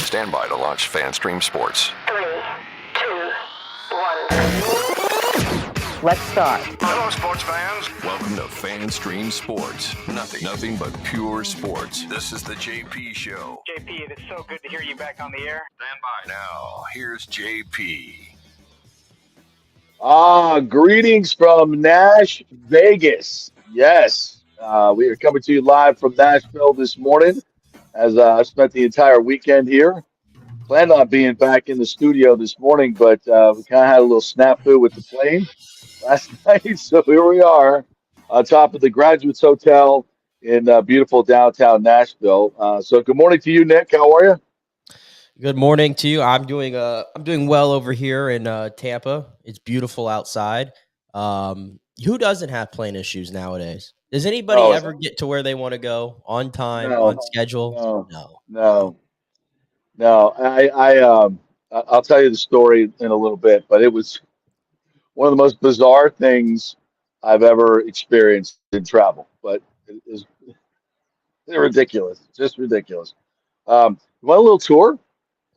Stand by to launch FanStream Sports. 3, 2, 1. Let's start. Hello, sports fans. Welcome to FanStream Sports. Nothing but pure sports. This is the JP Show. JP, it's so good to hear you back on the air. Stand by. Now, here's JP. Greetings from Nash Vegas. Yes, we are coming to you live from Nashville this morning as I spent the entire weekend here. Planned on being back in the studio this morning, but we kind of had a little snafu with the plane last night. So here we are on top of the Graduates Hotel in beautiful downtown Nashville. So good morning to you, Nick. How are you? Good morning to you. I'm doing well over here in Tampa. It's beautiful outside. Who doesn't have plane issues nowadays? Does anybody ever get to where they want to go on time, on schedule? No. I'll tell you the story in a little bit, but it was one of the most bizarre things I've ever experienced in travel. But it's ridiculous, just ridiculous. You want a little tour?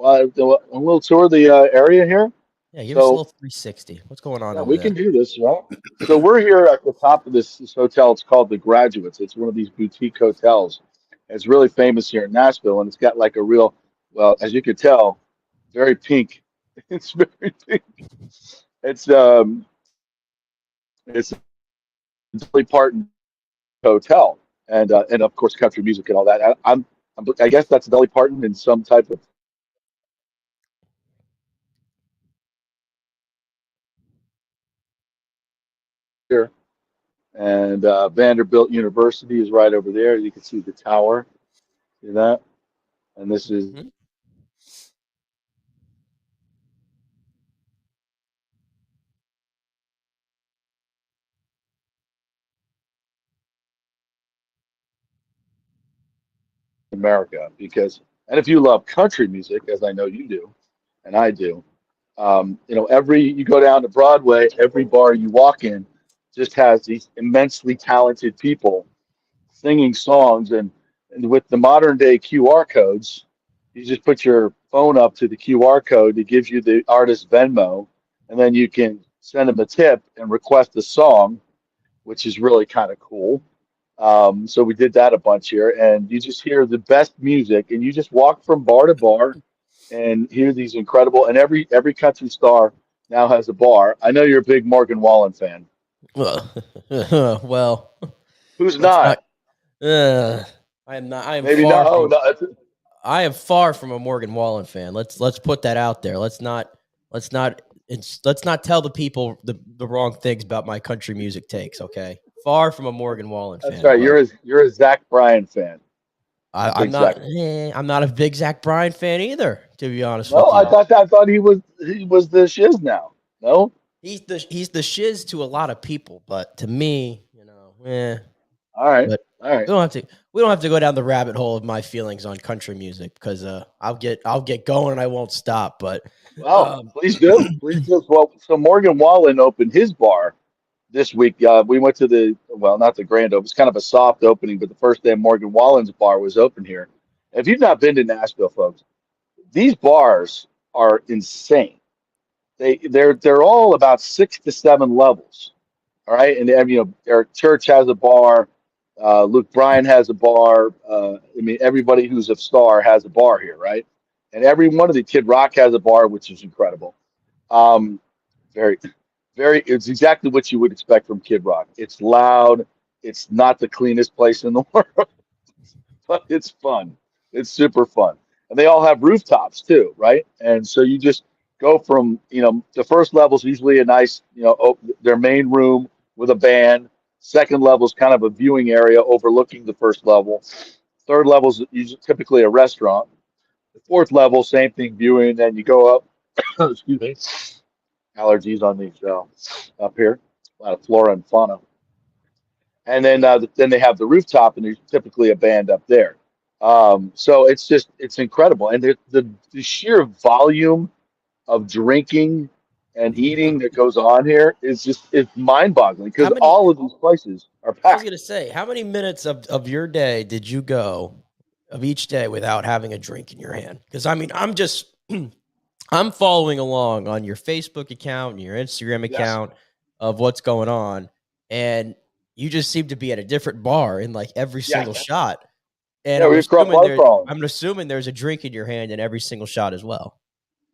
A little tour of the area here? Yeah, give us a little 360. What's going on over there? We can do this, right? So we're here at the top of this hotel. It's called the Graduates. It's one of these boutique hotels. It's really famous here in Nashville, and it's got like a real, well, as you could tell, very pink. It's very pink. It's a Dolly Parton hotel, and of course country music and all that. I guess that's Dolly Parton in some type of. Here. And Vanderbilt University is right over there. You can see the tower. See that? And this is America. Because, and if you love country music, as I know you do, and I do, you go down to Broadway, every bar you walk in just has these immensely talented people singing songs, and with the modern day QR codes, you just put your phone up to the QR code. It gives you the artist Venmo, and then you can send them a tip and request a song, which is really kind of cool. So we did that a bunch here, and you just hear the best music, and you just walk from bar to bar and hear these incredible. And every country star now has a bar. I know you're a big Morgan Wallen fan. Well, who's not? I am not. I am maybe far not. from, I am far from a Morgan Wallen fan. Let's put that out there. Let's not tell the people the wrong things about my country music takes. Okay, far from a Morgan Wallen fan. That's right. You're a Zach Bryan fan. I'm not a big Zach Bryan fan either, to be honest with you. No, I thought he was the shiz now. No? He's the shiz to a lot of people, but to me, All right. But all right. We don't have to go down the rabbit hole of my feelings on country music because I'll get going and I won't stop. But please do. Please do. Well, so Morgan Wallen opened his bar this week. We went to not the grand opening. It's kind of a soft opening, but the first day Morgan Wallen's bar was open here. If you've not been to Nashville, folks, these bars are insane. They're all about 6 to 7 levels. All right. And Eric Church has a bar. Luke Bryan has a bar. Everybody who's a star has a bar here, right? And every one of the Kid Rock has a bar, which is incredible. Very, very. It's exactly what you would expect from Kid Rock. It's loud. It's not the cleanest place in the world, but it's fun. It's super fun, and they all have rooftops too, right? And so you just go from the first level is usually a nice their main room with a band. Second level is kind of a viewing area overlooking the first level. Third level is usually typically a restaurant. The fourth level, same thing, viewing. Then you go up. Excuse me. Allergies on these up here. A lot of flora and fauna. And then they have the rooftop, and there's typically a band up there. So it's incredible, and the sheer volume of drinking and eating that goes on here is it's mind-boggling because all of these places are packed. I was going to say, how many minutes of your day did you go of each day without having a drink in your hand? Because I mean, I'm just I'm following along on your Facebook account and your Instagram Yes. account of what's going on, and you just seem to be at a different bar in like every single Yes. shot. And Yeah, we've crossed bar crawling. I'm assuming there's a drink in your hand in every single shot as well.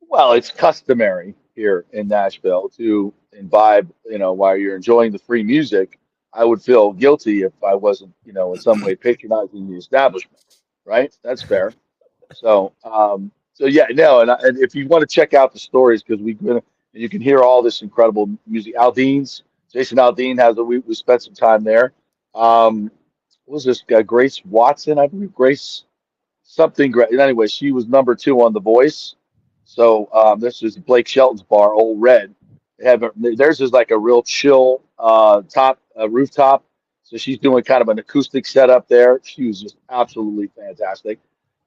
Well, it's customary here in Nashville to imbibe, while you're enjoying the free music. I would feel guilty if I wasn't, in some way patronizing the establishment, right? That's fair. So yeah, no, and if you want to check out the stories, because you can hear all this incredible music. Jason Aldean we spent some time there. What was this guy? Grace Watson, I believe. Grace something great. Anyway, she was number two on The Voice. So this is Blake Shelton's bar, Old Red. Theirs is like a real chill rooftop. So she's doing kind of an acoustic setup there. She was just absolutely fantastic.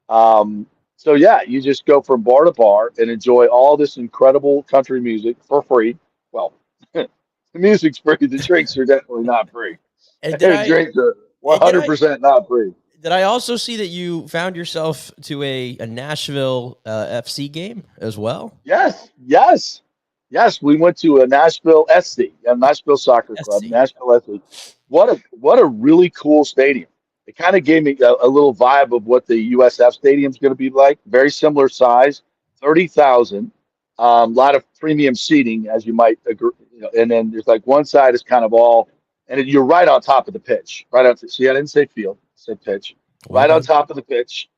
So yeah, you just go from bar to bar and enjoy all this incredible country music for free. Well, the music's free. The drinks are definitely not free. And The drinks are did I 100% not free. did I also see that you found yourself to a Nashville FC game as well? Yes, yes, yes. We went to a Nashville SC, a Nashville Soccer Club, SC. Nashville SC. What a really cool stadium. It kind of gave me a little vibe of what the USF Stadium's going to be like. Very similar size, 30,000. Lot of premium seating, as you might agree. And then there's like one side is kind of all, and you're right on top of the pitch. Right on. See, I didn't say field, I said pitch. Well Right on done. top of the pitch.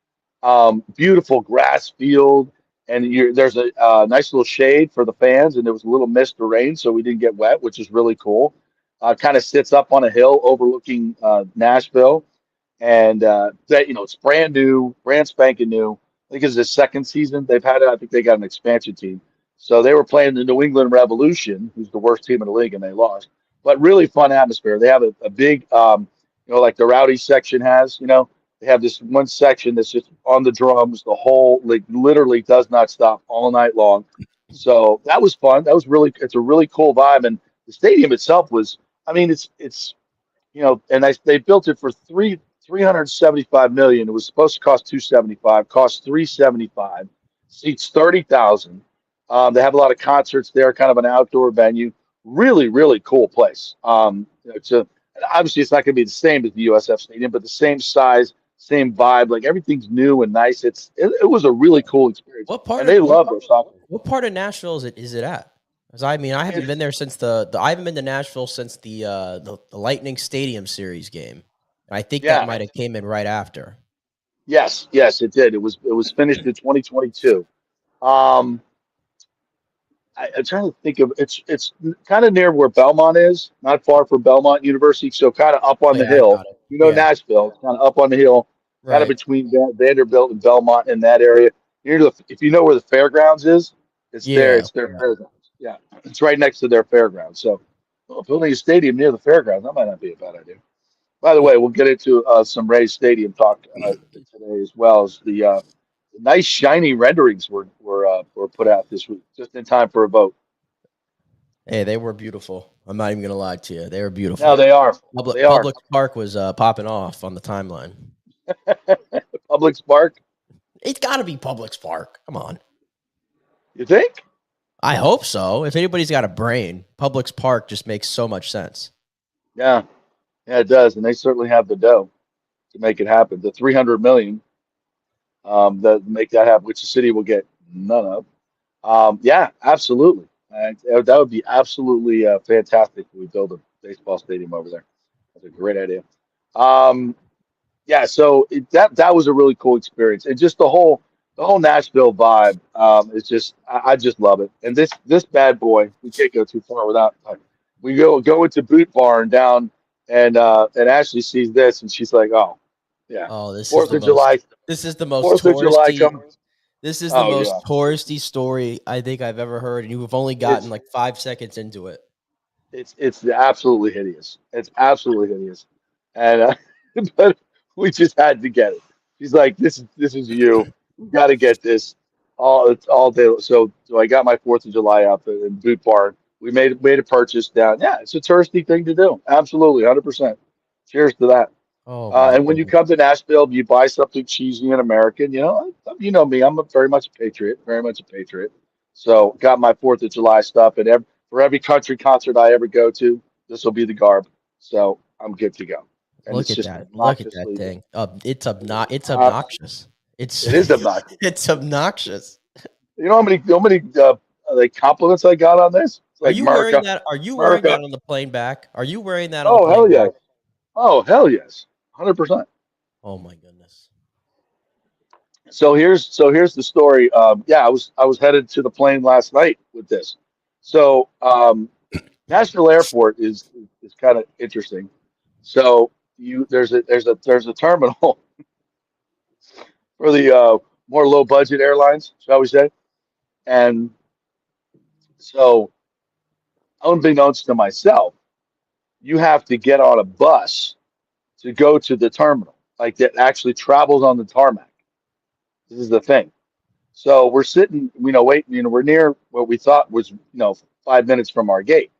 Beautiful grass field, and there's a nice little shade for the fans, and there was a little mist or rain, so we didn't get wet, which is really cool. Kind of sits up on a hill overlooking Nashville, and it's brand new, brand spanking new. I think it's the second season they've had it. I think they got an expansion team, so they were playing the New England Revolution, who's the worst team in the league, and they lost. But really fun atmosphere. They have a big, like the Rowdy section has, they have this one section that's just on the drums. The whole like literally does not stop all night long. So that was fun. It's a really cool vibe, and the stadium itself was. I mean, it's and they built it for 375 million. It was supposed to cost 275. Cost 375. Seats 30,000. They have a lot of concerts there. Kind of an outdoor venue. Really, really cool place. Obviously it's not going to be the same as the USF Stadium, but the same size, same vibe. Like everything's new and nice. It was a really cool experience, What part and of they love their soccer. what part of Nashville is it at? Because I mean, I haven't been there since I haven't been to Nashville since the Lightning Stadium Series game. And I think that Yeah, might have came in right after. yes, it did. It was finished in 2022. Um, I'm trying to think of it's kind of near where Belmont is, not far from Belmont University, so kind of up on Oh the yeah, I hill. got it. You know, Yeah, Nashville, it's kind of up on the hill, kind of right. between Vanderbilt and Belmont in that area. If you know where the fairgrounds is, it's there. Yeah, It's their fairgrounds. Yeah, it's right next to their fairgrounds. So, building a stadium near the fairgrounds, that might not be a bad idea. By the yeah. way, we'll get into some Rays Stadium talk today as well as the nice shiny renderings were put out this week, just in time for a vote. Hey, they were beautiful. I'm not even gonna lie to you. They were No, beautiful. they are. They are. Public Park was popping off on the timeline. Public Spark, It's got to be Publix Park. Come on. you think? I hope so. If anybody's got a brain, Publix Park just makes so much sense. Yeah, yeah, it does, and they certainly have the dough to make it happen. The 300 million that make that happen, which the city will get none of. Yeah, absolutely. That would be absolutely fantastic if we build a baseball stadium over there. That's a great idea. Um, yeah, so that was a really cool experience, and just the whole Nashville vibe is just I just love it. And this bad boy, we can't go too far without. We go into Boot Barn down, and Ashley sees this, and she's like, oh yeah, Oh, Fourth of July, this is the most Fourth of July touristy coming. this is the Oh most yeah, touristy story I think I've ever heard, and you've only gotten it's like 5 seconds into it. it's absolutely hideous. It's absolutely hideous, and but we just had to get it. She's like, this is you. We got to get this all day. So I got my Fourth of July outfit in Boot Barn. We made a purchase down. Yeah, it's a touristy thing to do. Absolutely, 100%. Cheers to that. Oh my And when you goodness. come to Nashville, you buy something cheesy and American. You know me. I'm very much a patriot. Very much a patriot. So got my Fourth of July stuff, and for every country concert I ever go to, this will be the garb. So I'm good to go. And Look it's at just that. Look at that obnoxiously. thing. It's Uh, obnoxious. It's it is obnoxious. it's obnoxious. You know how many like compliments I got on this? It's Are like you wearing America, that? Are you wearing America. that on the plane back? Are you wearing that on the Oh plane hell back? yes. Oh hell yes. 100%. Oh my goodness. So here's the story. Yeah, I was headed to the plane last night with this. So Nashville Airport is kind of interesting. So there's a terminal for the more low budget airlines, shall we say? And so unbeknownst to myself, you have to get on a bus to go to the terminal, like that actually travels on the tarmac. This is the thing. So we're sitting, waiting, we're near what we thought was, 5 minutes from our gate,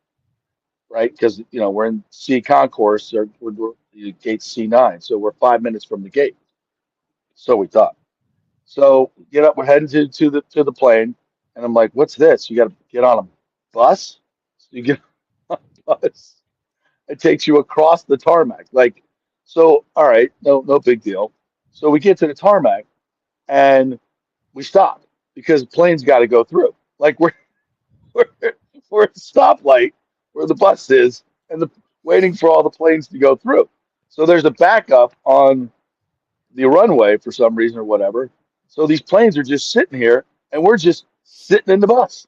right? Because, we're in C concourse, or we're gate C9. So we're 5 minutes from the gate. So we thought. So get up, we're heading to the plane. And I'm like, what's this? You got to get on a bus? So you get on a bus. It takes you across the tarmac. Like, so, all right, no big deal. So we get to the tarmac and we stop because the plane's got to go through. Like we're we're at a stoplight where the bus is and waiting for all the planes to go through. So there's a backup on the runway for some reason or whatever. So these planes are just sitting here and we're just sitting in the bus.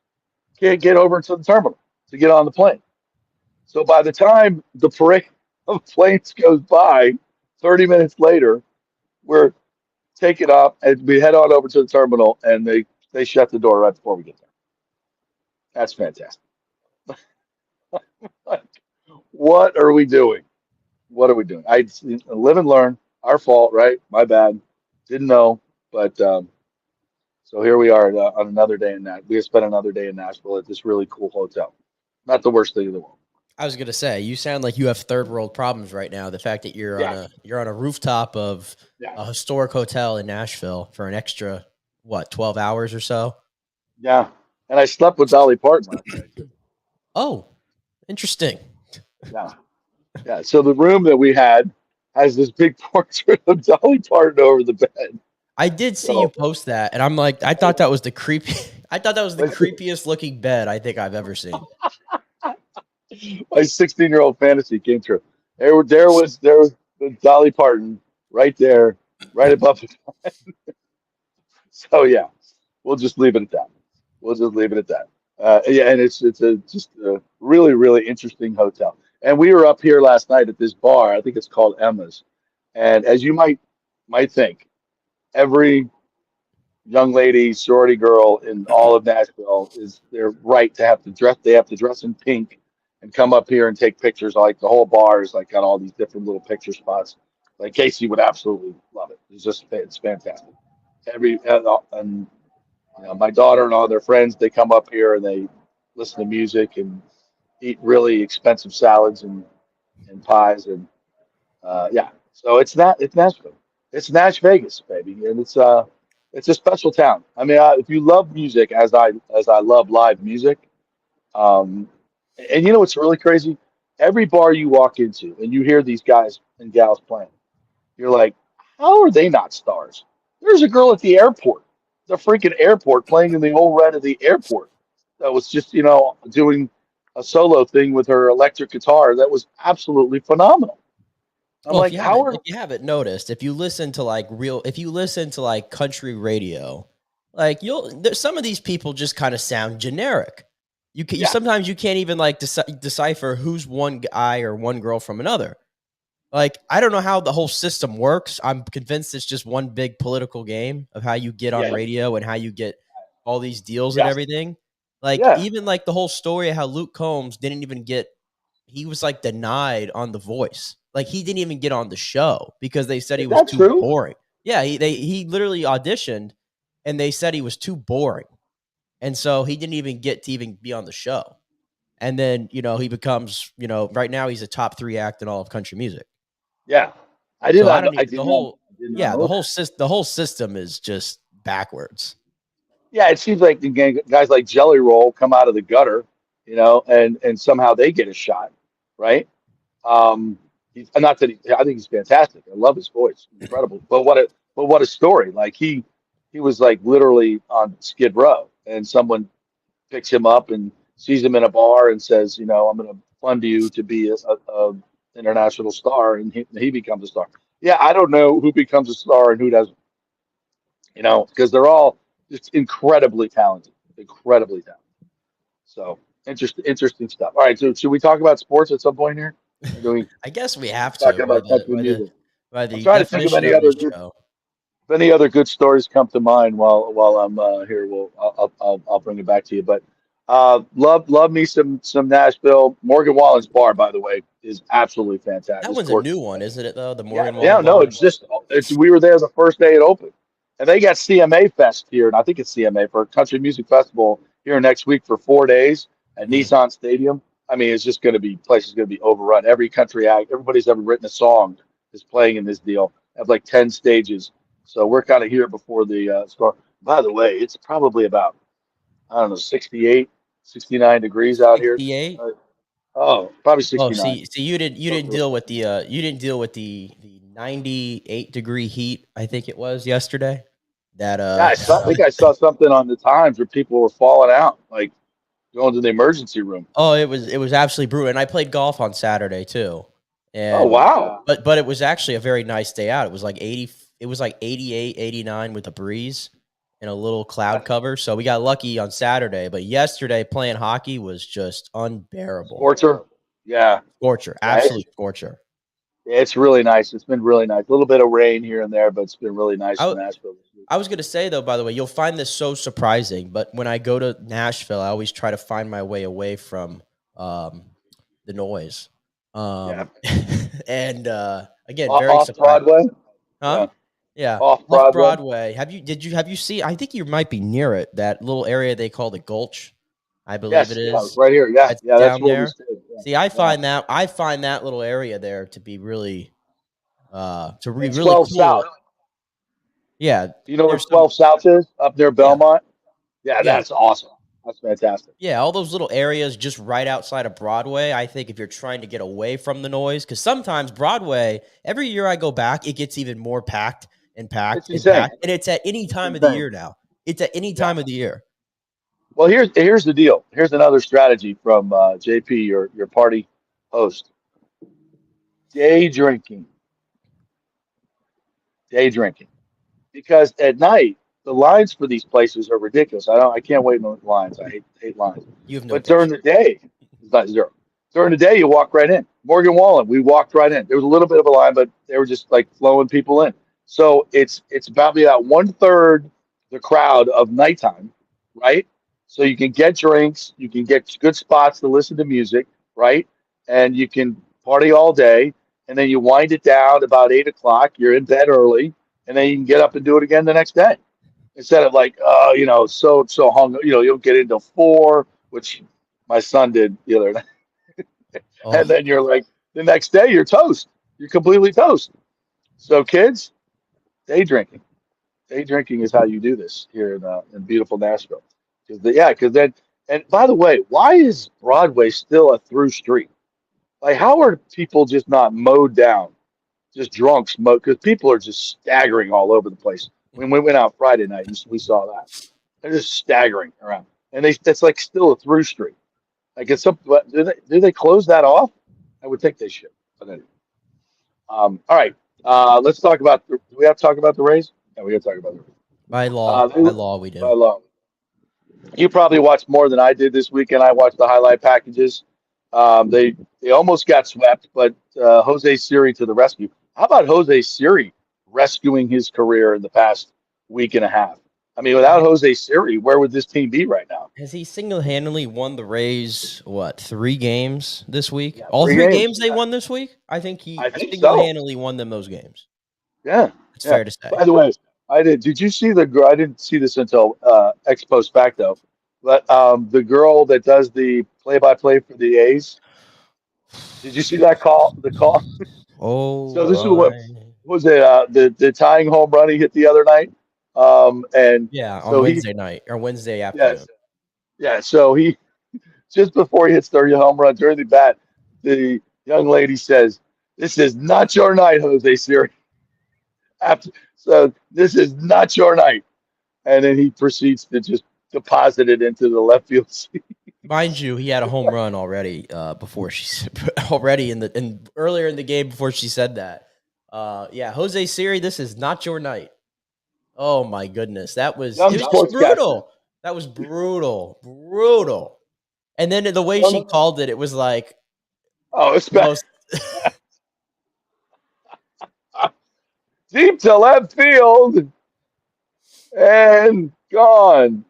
Can't get over to the terminal to get on the plane. So by the time the parade of planes goes by, 30 minutes later, we're taking off and we head on over to the terminal and they shut the door right before we get there. That's fantastic. Like, what are we doing? What are we doing? I live and learn. Our fault, right? My bad. Didn't know, but so here we are on another day in that. We have spent another day in Nashville at this really cool hotel. Not the worst thing in the world. I was gonna say, you sound like you have third world problems right now. The fact that Yeah, you're on a rooftop of yeah, a historic hotel in Nashville for an extra 12 hours or so. yeah. And I slept with Dolly Parton last night too. Oh, interesting. Yeah, yeah. So the room that we had has this big portrait of Dolly Parton over the bed. I did see you So post that, and I'm like, I thought that was the creepy. I thought that was the my creepiest looking bed I think I've ever seen. my 16-year-old fantasy came true. There was the Dolly Parton right there, right above it. So yeah, we'll just leave it at that. We'll just leave it at that. Yeah, and it's just a really really interesting hotel. And we were up here last night at this bar. I think it's called Emma's. And as you might think, every young lady, sorority girl in all of Nashville is their right to have to dress. They have to dress in pink and come up here and take pictures. Like the whole bar is like got all these different little picture spots. Like Casey would absolutely love it. It's fantastic. And my daughter and all their friends, they come up here and they listen to music and eat really expensive salads and pies and yeah. So it's Nashville. It's Nash Vegas, baby, and it's a special town. I mean, if you love music as I love live music, um, and you know what's really crazy? Every bar you walk into and you hear these guys and gals playing, you're like, how are they not stars? There's a girl at the airport, the freaking airport, playing in the old red of the airport. That was just doing a solo thing with her electric guitar. That was absolutely phenomenal. I'm Well, like, how are if you haven't noticed, if you listen to like country radio, like some of these people just kind of sound generic. You yeah, sometimes you can't even like decipher who's one guy or one girl from another. Like, I don't know how the whole system works. I'm convinced it's just one big political game of how you get on yeah, radio and how you get all these deals and yeah, everything. Like, yeah. even like the whole story of how Luke Combs didn't even get he was like denied on The Voice. Like, he didn't even get on the show because they said he Is was that too true? boring. Yeah, he literally auditioned and they said he was too boring. And so he didn't even get to even be on the show. And then, he becomes, right now he's a top 3 act in all of country music. Yeah, I did So not I know. don't I even did not. I did not know. the whole system is just backwards. Yeah, it seems like guys like Jelly Roll come out of the gutter, and somehow they get a shot, right? Not that I think he's fantastic. I love his voice, incredible. But what a story! Like he was like literally on Skid Row, and someone picks him up and sees him in a bar and says, I'm going to fund you to be a international star, and he becomes a star. Yeah, I don't know who becomes a star and who doesn't, because they're all just incredibly talented. So interesting stuff. All right, so should we talk about sports at some point here? Or do we I guess we have talk to about country music? by I'm the trying to think of definition of this show. if any other good stories come to mind while I'm here. I'll bring it back to you. But love me some Nashville. Morgan Wallen's bar, by the way, is absolutely fantastic. That It's one's a new gorgeous. one, isn't it? Though the Yeah, Morgan yeah, Wallen no, bar. we were there the first day it opened, and they got CMA Fest here, and I think it's CMA for a country music festival here next week for 4 days at Mhm. Nissan Stadium. I mean, it's just going to be place is going to be overrun. Every country act, everybody's ever written a song is playing in this deal. Have like 10 stages, so we're kind of here before the start. By the way, it's probably about I don't know 68, 69 degrees out here. 68. Oh, probably Oh, 69. see, you didn't deal with the 98-degree heat. I think it was yesterday. That Yeah, I think I saw something on the Times where people were falling out, like going to the emergency room. oh, it was absolutely brutal. And I played golf on Saturday too. Oh, And wow. but it was actually a very nice day out. It was like 80. It was like 88, 89 with a breeze and a little cloud cover. So we got lucky on Saturday. But yesterday playing hockey was just unbearable. Scorcher. Yeah. Scorcher, Yeah, absolute scorcher. it's really nice. It's been really nice. A little bit of rain here and there, but it's been really nice in Nashville this week. I was going to say, though, by the way, you'll find this so surprising, but when I go to Nashville, I always try to find my way away from the noise. Yeah. And again, very Off surprising. Broadway? Huh? Yeah. Off Off Broadway. Broadway. Have you seen, I think you might be near it, that little area they call the Gulch, I believe Yes, it yeah, is. right here. Yeah, That's yeah, that's down where we there. stayed. Yeah. See, I find that little area there to be really really 12 cool. South. Yeah. Do you know where There's 12 South is? Up near Belmont? Yeah, Yeah. that's awesome. That's fantastic. Yeah, all those little areas just right outside of Broadway. I think if you're trying to get away from the noise, because sometimes Broadway, every year I go back, it gets even more packed and packed It's and insane. packed. And it's at any time of the year now. It's at any time of the year. Well, here's the deal. Here's another strategy from JP, your party host. Day drinking. Day drinking. Because at night the lines for these places are ridiculous. I can't wait in the lines. I hate lines. You have no But during patience. the day, it's not zero. During the day, you walk right in. Morgan Wallen, we walked right in. There was a little bit of a line, but they were just like flowing people in. So it's probably about 1/3 the crowd of nighttime, right? So you can get drinks, you can get good spots to listen to music, right? And you can party all day, and then you wind it down about 8 o'clock. You're in bed early, and then you can get up and do it again the next day instead of like so hung, you'll get into 4, which my son did the other night. And Oh, then you're like the next day you're toast, you're completely toast. So kids, day drinking is how you do this here in beautiful Nashville. Because then, and by the way, why is Broadway still a through street? Like, how are people just not mowed down, just drunks mowed? Because people are just staggering all over the place. When we went out Friday night, and we saw that. They're just staggering around, and it's like still a through street. Like it's some. Do they close that off? I would think they should. But anyway. All right. Let's talk about. Do we have to talk about the Rays? Yeah, we got to talk about the Rays. by law, we By do. law. You probably watched more than I did this weekend. I watched the highlight packages. They almost got swept, but Jose Siri to the rescue. How about Jose Siri rescuing his career in the past week and a half? I mean, without Jose Siri, where would this team be right now? Has he single-handedly won the Rays, 3 games this week? Yeah, All 3 3 games. games they won this week? I think he I think so. single-handedly won them those games. Yeah, It's fair to say. By the way, I did. Did you see I didn't see this until ex post facto, but the girl that does the play-by-play for the A's. Did you see that call? The call. Oh, So this is what. was it the tying home run he hit the other night? And Yeah, on so he Wednesday night or Wednesday afternoon. yes, yeah. So he just before he hits 30 home run during the bat, the young lady says, "This is not your night, Jose Siri." After, so this is not your night, and then he proceeds to just deposit it into the left field seat. Mind you, he had a home run already before already in earlier in the game before she said that. Yeah, Jose Siri, this is not your night. Oh my goodness, Young it was just sportscaster. brutal. That was brutal. And then the way she Young, called it, it was like oh, it's the back most deep to left field and gone.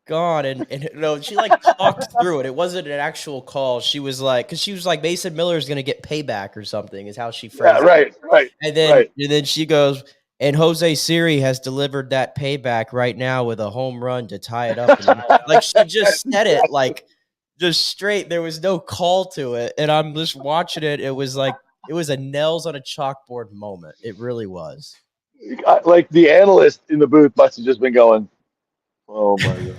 gone. And no, she like talked through it. It wasn't an actual call. She was like, because she was like, Mason Miller is gonna get payback or something, is how she Yeah, phrased it. right, right, right. And then she goes, and Jose Siri has delivered that payback right now with a home run to tie it up. Like she just said it like just straight. There was no call to it. And I'm just watching it. It was like it was a nails on a chalkboard moment. It really was. Like the analyst in the booth must have just been going, "Oh my god,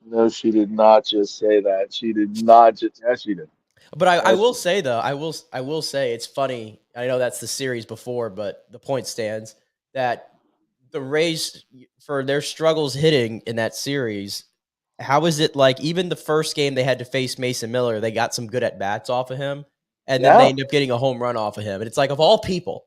no, she did not just say that. She did not just. Yes, she did. But I Yes, will she did. say though, I will say it's funny. I know that's the series before, but the point stands that the Rays for their struggles hitting in that series. How is it like even the first game they had to face Mason Miller, they got some good at bats off of him, and then they Yeah, end up getting a home run off of him. And it's like of all yeah, people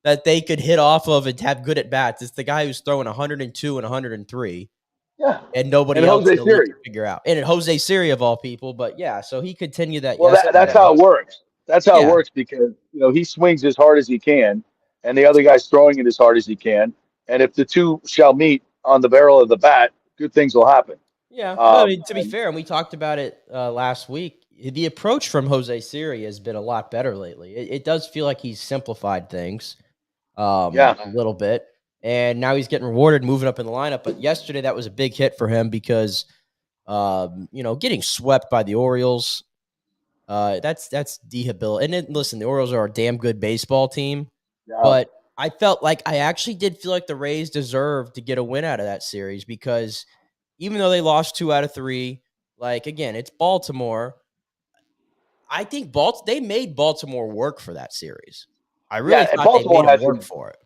that they could hit off of and have good at bats, it's the guy who's throwing 102 and 103 yeah." and And nobody else in Jose the league can Siri. figure out. And Jose Siri of all people, but yeah, so he continued that Well, that's yesterday. how it works. That's how it Yeah, works because he swings as hard as he can, and the other guy's throwing it as hard as he can. And if the two shall meet on the barrel of the bat, good things will happen. yeah. Well, I mean, to be And fair, and we talked about it last week. The approach from Jose Siri has been a lot better lately. It does feel like he's simplified things yeah, a little bit, and now he's getting rewarded moving up in the lineup. But yesterday, that was a big hit for him because getting swept by the Orioles. That's debilitating. And then, listen, the Orioles are a damn good baseball team, yeah, but I felt like I actually did feel like the Rays deserved to get a win out of that series because even though they lost 2 out of 3, like again, it's Baltimore. I think they made Baltimore work for that series. I really yeah. And thought they made Baltimore them had work some. for it.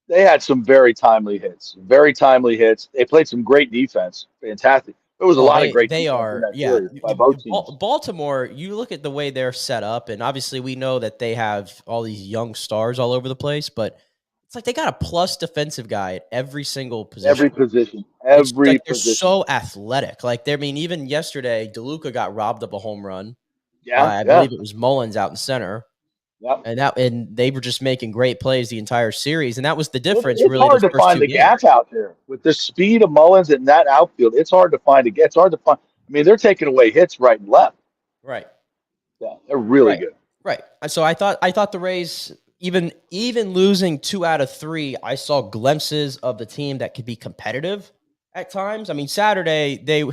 They had some very timely hits. Very timely hits. They played some great defense. Fantastic. There was a Oh, lot of great they defense in are, that yeah. series by both teams. Baltimore, you look at the way they're set up, and obviously we know that they have all these young stars all over the place, but it's like they got a plus defensive guy at every single Every position. position. It's Every like they're position. so athletic. Like, I mean, even yesterday, DeLuca got robbed of a home run Yeah, by, I yeah, believe it was Mullins out in center, yeah. and they were just making great plays the entire series, and that was the difference, It's really, hard those to first find two the games. gap out there with the speed of Mullins in that outfield. It's hard to find a gap. It's hard to find. I mean, they're taking away hits right and left. Right. Yeah, they're really Right, good. right. And so I thought the Rays, even losing 2 out of 3, I saw glimpses of the team that could be competitive at times. I mean, Saturday they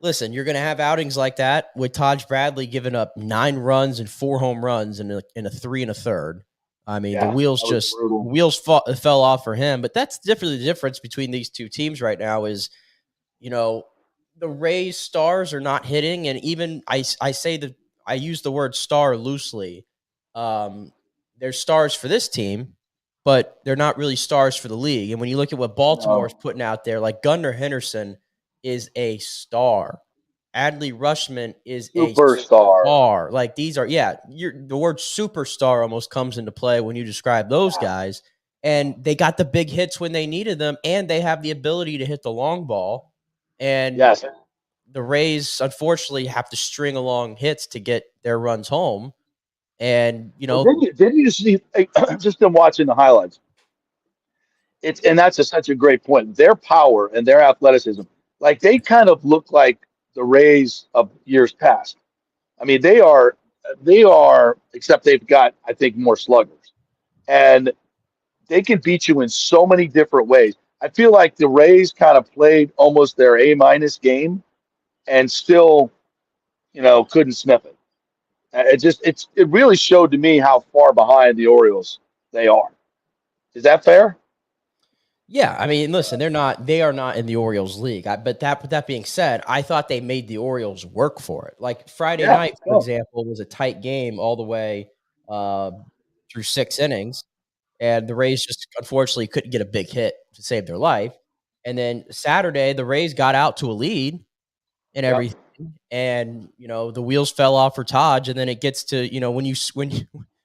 listen. You're going to have outings like that with Taj Bradley giving up 9 runs and 4 home runs in a 3 1/3. I mean, the Yeah, wheels that was just brutal. fell off for him. But that's definitely the difference between these two teams right now is you know, the Rays stars are not hitting, and even I say that I use the word star loosely. Um, they're stars for this team, but they're not really stars for the league. And when you look at what Baltimore is No, putting out there, like Gunnar Henderson is a star. Adley Rushman is a superstar. star. Like these are, yeah, the word superstar almost comes into play when you describe those Yeah. guys. And they got the big hits when they needed them, and they have the ability to hit the long ball. And Yes. the Rays, unfortunately, have to string along hits to get their runs home. And, Well, didn't you see just in watching the highlights? And that's such a great point. Their power and their athleticism, like they kind of look like the Rays of years past. I mean, they are, except they've got, I think, more sluggers, and they can beat you in so many different ways. I feel like the Rays kind of played almost their A minus game and still, couldn't sniff it. It really showed to me how far behind the Orioles they are. Is that fair? Yeah, I mean, listen, they are not in the Orioles league. But that being said, I thought they made the Orioles work for it. Like Friday Yeah. night, for example, was a tight game all the way uh, through 6 innings, and the Rays just unfortunately couldn't get a big hit to save their life. And then Saturday, the Rays got out to a lead and Yep. everything, and the wheels fell off for Taj. And then it gets to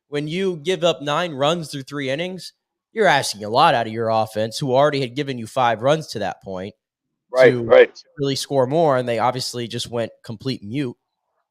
when you give up 9 runs through 3 innings, you're asking a lot out of your offense, who already had given you 5 runs to that point, Right. to Right. really score more, and they obviously just went complete mute.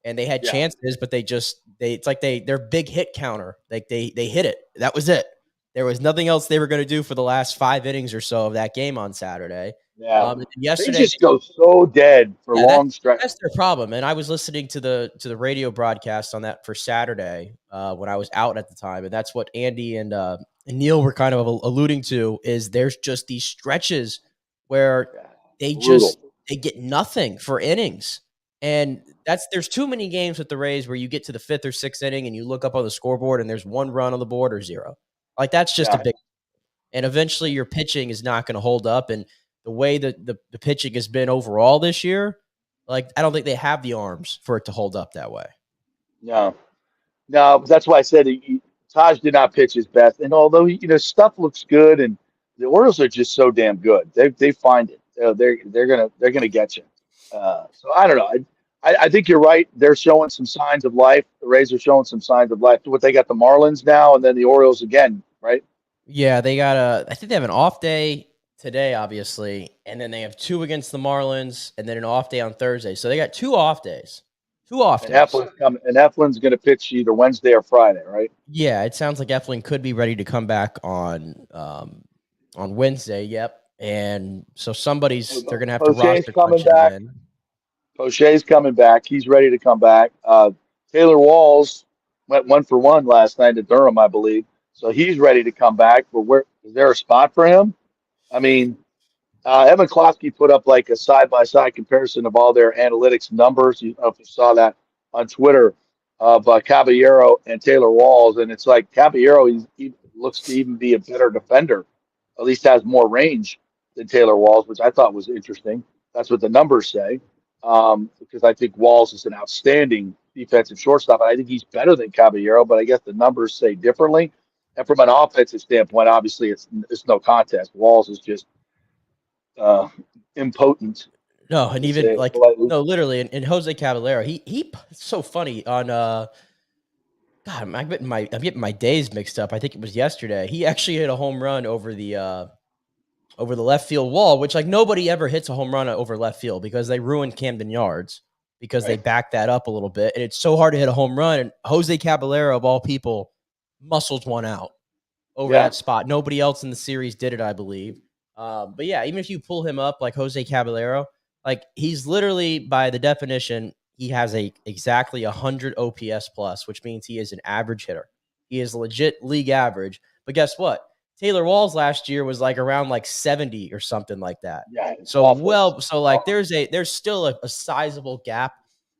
And they had Yeah. chances, but it's like their big hit counter, like they hit it. That was it. There was nothing else they were going to do for the last 5 innings or so of that game on Saturday. Yeah. And They yesterday, just go so dead for yeah, long stretches. that's their problem. And I was listening to the radio broadcast on that for Saturday when I was out at the time, and that's what Andy and Neil were kind of alluding to. Is there's just these stretches where Yeah. they Brutal. they get nothing for innings, and there's too many games with the Rays where you get to the 5th or 6th inning and you look up on the scoreboard and there's 1 run on the board or 0. Like that's just a Yeah. big. And eventually your pitching is not going to hold up. And the way that the pitching has been overall this year, like I don't think they have the arms for it to hold up that way. No. No, that's why I said Taj did not pitch his best. And although stuff looks good, and the Orioles are just so damn good, they find it. They're gonna get you. So I don't know. I think you're right. They're showing some signs of life. The Rays are showing some signs of life. What they got the Marlins now, and then the Orioles again, right? Yeah, I think they have an off day today, obviously, and then they have 2 against the Marlins, and then an off day on Thursday. So they got 2 off days. 2 off And days. Heflin's coming. And Heflin's going to pitch either Wednesday or Friday, right? Yeah, it sounds like Eflin could be ready to come back on Wednesday. Yep. And so they're going to have to O'Shea's roster coming crunch him back. in. O'Shea's coming back. He's ready to come back. Taylor Walls went 1-for-1 last night at Durham, I believe. So he's ready to come back. But where is there a spot for him? I mean, Evan Klosky put up like a side-by-side comparison of all their analytics numbers. You know, if you saw that on Twitter of Caballero and Taylor Walls, and it's like Caballero he looks to even be a better defender, at least has more range than Taylor Walls, which I thought was interesting. That's what the numbers say, because I think Walls is an outstanding defensive shortstop, and I think he's better than Caballero, but I guess the numbers say differently. And from an offensive standpoint, obviously it's no contest. Walls is just impotent. No, and To even say it like politely. no, literally, and Jose Caballero, it's so funny on God, I'm getting my days mixed up. I think it was yesterday. He actually hit a home run over the left field wall, which like nobody ever hits a home run over left field because they ruined Camden Yards because they Right. backed that up a little bit, and it's so hard to hit a home run. And Jose Caballero, of all people, muscles one out over Yeah. that spot. Nobody else in the series did it, I believe. But yeah, even if you pull him up like Jose Caballero, like he's literally by the definition, he has exactly 100 OPS plus, which means he is an average hitter. He is legit league average. But guess what? Taylor Walls last year was like around like 70 or something like that. Yeah. It's So awful. like there's still a sizable gap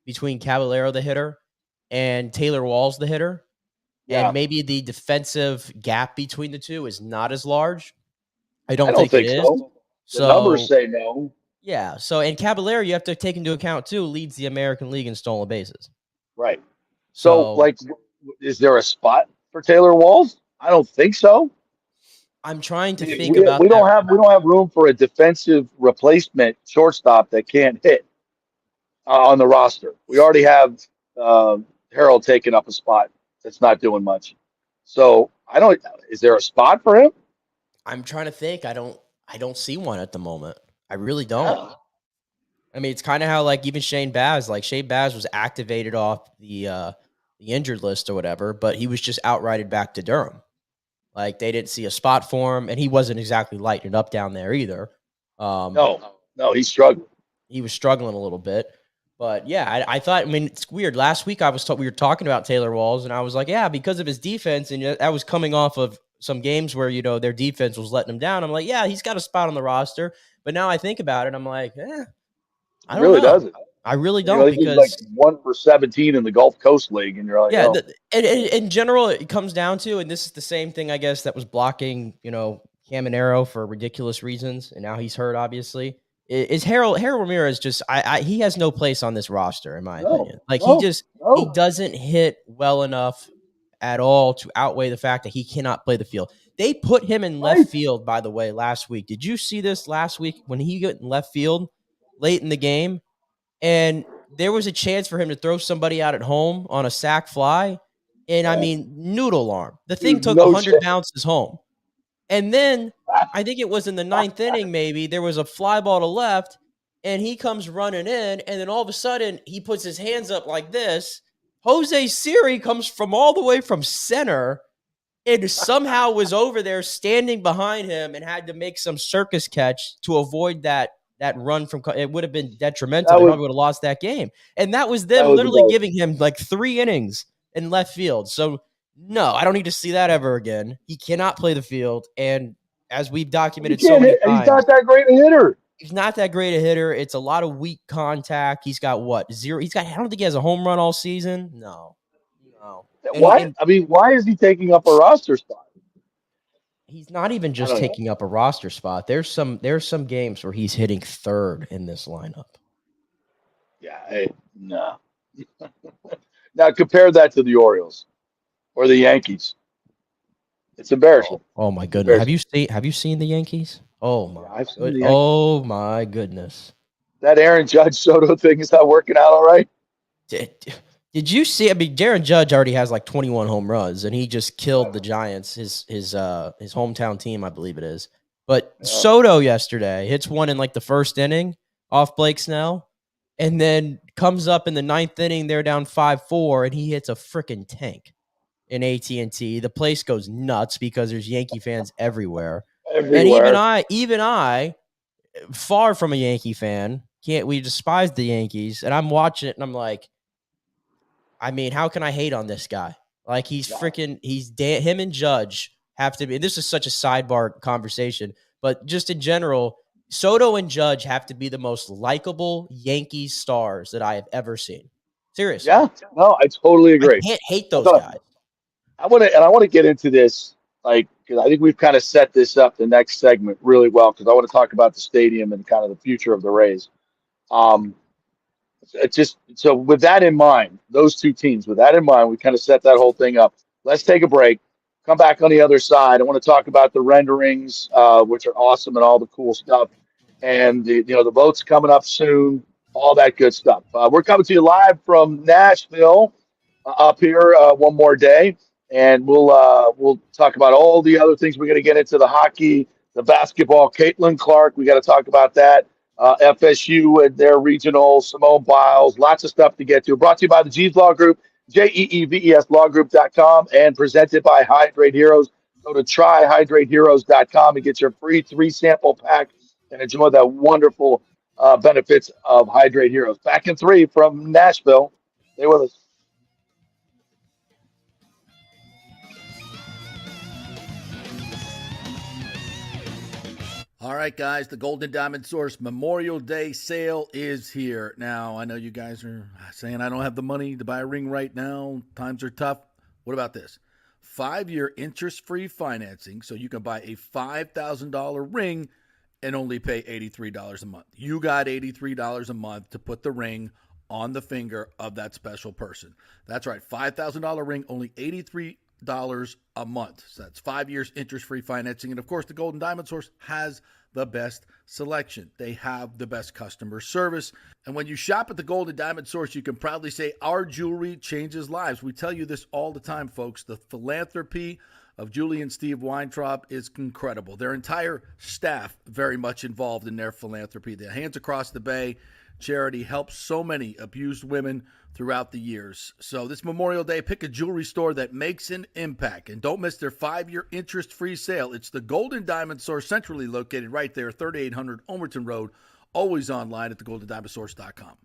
between Caballero the hitter and Taylor Walls the hitter. Yeah. And maybe the defensive gap between the two is not as large. I I don't don't think it think is. so. The numbers So say no. yeah. So and Caballero, you have to take into account too, leads the American League in stolen bases. Right. So, So like, is there a spot for Taylor Walls? I don't think so. I'm trying to We, think we, about we that. don't have room for a defensive replacement shortstop that can't hit on the roster. We already have Harold taking up a spot that's not doing much. So I don't. Is there a spot for him? I'm trying to think. I don't see one at the moment. I really don't. Yeah. I mean, it's kind of how like even Shane Baz was activated off the injured list or whatever, but he was just outrighted back to Durham. Like they didn't see a spot for him, and he wasn't exactly lighting it up down there either. No, he's struggling. He was struggling a little bit. But yeah, I thought. I mean, it's weird. Last week we were talking about Taylor Walls, and I was like, yeah, because of his defense, and that was coming off of some games where their defense was letting him down. I'm like, yeah, he's got a spot on the roster. But now I think about it, I'm like, He I don't really know. doesn't. I really You know, don't I think he's like because 1 for 17 in the Gulf Coast League, and you're like, yeah, oh, and in general, it comes down to, and this is the same thing, I guess, that was blocking, Caminero for ridiculous reasons, and now he's hurt, obviously. Is Harold Ramirez just? He has no place on this roster, in my no, opinion. Like no, he no. doesn't hit well enough at all to outweigh the fact that he cannot play the field. They put him in left Right. field, by the way, last week. Did you see this last week when he got in left field late in the game? And there was a chance for him to throw somebody out at home on a sac fly. And I mean, noodle arm. The thing Dude, took no 100 chance. bounces home. And then I think it was in the ninth inning, maybe there was a fly ball to left, and he comes running in. And then all of a sudden, he puts his hands up like this. Jose Siri comes from all the way from center and somehow was over there standing behind him and had to make some circus catch to avoid that run from it would have been detrimental. That They was probably would have lost that game. And that was that them was literally about giving him like 3 innings in left field. So no, I don't need to see that ever again. He cannot play the field. And as we've he documented so can't many hit, and he's times, not that great a hitter. he's not that great a hitter. It's a lot of weak contact. He's got what? 0. I don't think he has a home run all season. No. No. Why? And I mean, why is he taking up a roster spot? he's not even I just don't know. taking up a roster spot. There's some games where he's hitting third in this lineup. Yeah, no. Now compare that to the Orioles or the Yankees. It's embarrassing. Oh my It's goodness. embarrassing. Have you seen the Yankees? Oh Yeah, my I've seen good. the Yankees. Oh my goodness. That Aaron Judge Soto thing is not working out all right. Did you see? I mean, Jaron Judge already has like 21 home runs, and he just killed the Giants, his hometown team, I believe it is. But Yeah. Soto yesterday hits one in like the first inning off Blake Snell, and then comes up in the ninth inning. They're down 5-4, and he hits a freaking tank in AT&T. The place goes nuts because there's Yankee fans everywhere. And Everywhere. even I, far from a Yankee fan, we despise the Yankees, and I'm watching it, and I'm like, I mean, how can I hate on this guy? Like he's freaking, him and Judge have to be. This is such a sidebar conversation, but just in general, Soto and Judge have to be the most likable Yankees stars that I have ever seen. Seriously, Yeah. No, I totally I agree. can't hate I those thought guys. I want to get into this, like, because I think we've kind of set this up the next segment really well, because I want to talk about the stadium and kind of the future of the Rays. Um, it's just so with that in mind, those two teams, with that in mind, we kind of set that whole thing up. Let's take a break. Come back on the other side. I want to talk about the renderings, which are awesome and all the cool stuff, and the votes coming up soon, all that good stuff. We're coming to you live from Nashville, up here one more day, and we'll talk about all the other things. We're going to get into the hockey, the basketball. Caitlin Clark, we got to talk about that. FSU and their regional, Simone Biles, lots of stuff to get to. Brought to you by the G's Law Group, JEEVES lawgroup.com, and presented by Hydrate Heroes. Go to tryhydrateheroes.com and get your free 3-sample pack and enjoy the wonderful benefits of Hydrate Heroes. Back in 3 from Nashville. Stay with us. All right, guys, the Golden Diamond Source Memorial Day sale is here. Now, I know you guys are saying I don't have the money to buy a ring right now. Times are tough. What about this? 5-year interest-free financing, so you can buy a $5,000 ring and only pay $83 a month. You got $83 a month to put the ring on the finger of that special person. That's right, $5,000 ring, only $83 a month. So that's 5 years interest-free financing. And of course, the Golden Diamond Source has the best selection. They have the best customer service. And when you shop at the Golden Diamond Source, you can proudly say our jewelry changes lives. We tell you this all the time, folks. The philanthropy of Julie and Steve Weintraub is incredible. Their entire staff very much involved in their philanthropy. The Hands Across the Bay charity helps so many abused women throughout the years. So this Memorial Day, pick a jewelry store that makes an impact. And don't miss their 5-year interest-free sale. It's the Golden Diamond Source, centrally located right there, 3800 Omerton Road, always online at thegoldendiamondsource.com.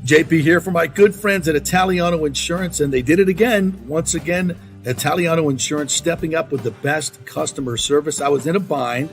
JP here for my good friends at Italiano Insurance, and they did it again. Once again, Italiano Insurance stepping up with the best customer service. I was in a bind.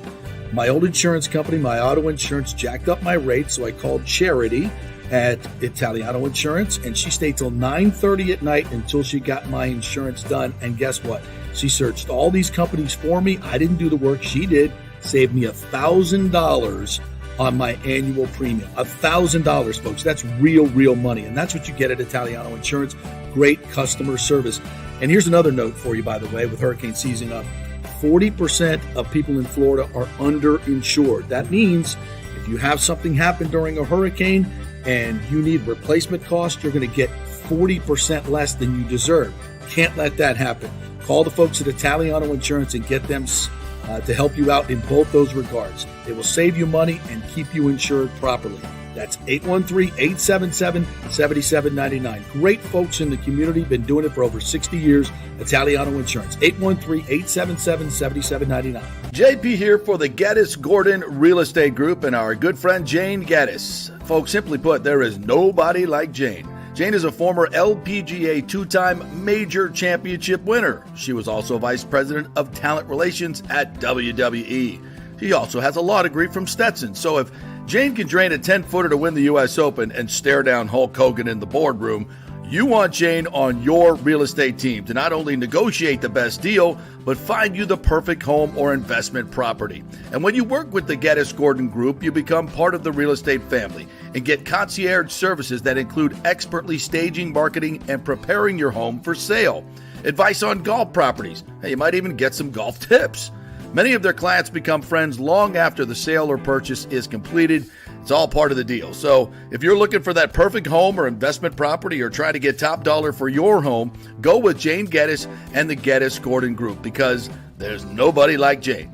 My old insurance company, my auto insurance, jacked up my rates, so I called Charity at Italiano Insurance, and she stayed till 9:30 at night until she got my insurance done. And guess what? She searched all these companies for me. I didn't do the work. She did. Saved me $1,000 on my annual premium. $1,000, folks. That's real money. And that's what you get at Italiano Insurance. Great customer service. And here's another note for you, by the way, with hurricane season up. 40% of people in Florida are underinsured. That means if you have something happen during a hurricane and you need replacement costs, you're going to get 40% less than you deserve. Can't let that happen. Call the folks at Italiano Insurance and get them to help you out in both those regards. They will save you money and keep you insured properly. That's 813-877-7799. Great folks in the community, been doing it for over 60 years. Italiano Insurance, 813-877-7799. JP here for the Geddes Gordon Real Estate Group and our good friend Jane Geddes. Folks, simply put, there is nobody like Jane. Jane is a former LPGA two-time major championship winner. She was also vice president of talent relations at WWE. She also has a law degree from Stetson. So if Jane can drain a 10-footer to win the U.S. Open and stare down Hulk Hogan in the boardroom, you want Jane on your real estate team to not only negotiate the best deal, but find you the perfect home or investment property. And when you work with the Geddes Gordon Group, you become part of the real estate family and get concierge services that include expertly staging, marketing, and preparing your home for sale. Advice on golf properties. Hey, you might even get some golf tips. Many of their clients become friends long after the sale or purchase is completed. It's all part of the deal. So if you're looking for that perfect home or investment property or trying to get top dollar for your home, go with Jane Geddes and the Geddes Gordon Group, because there's nobody like Jane.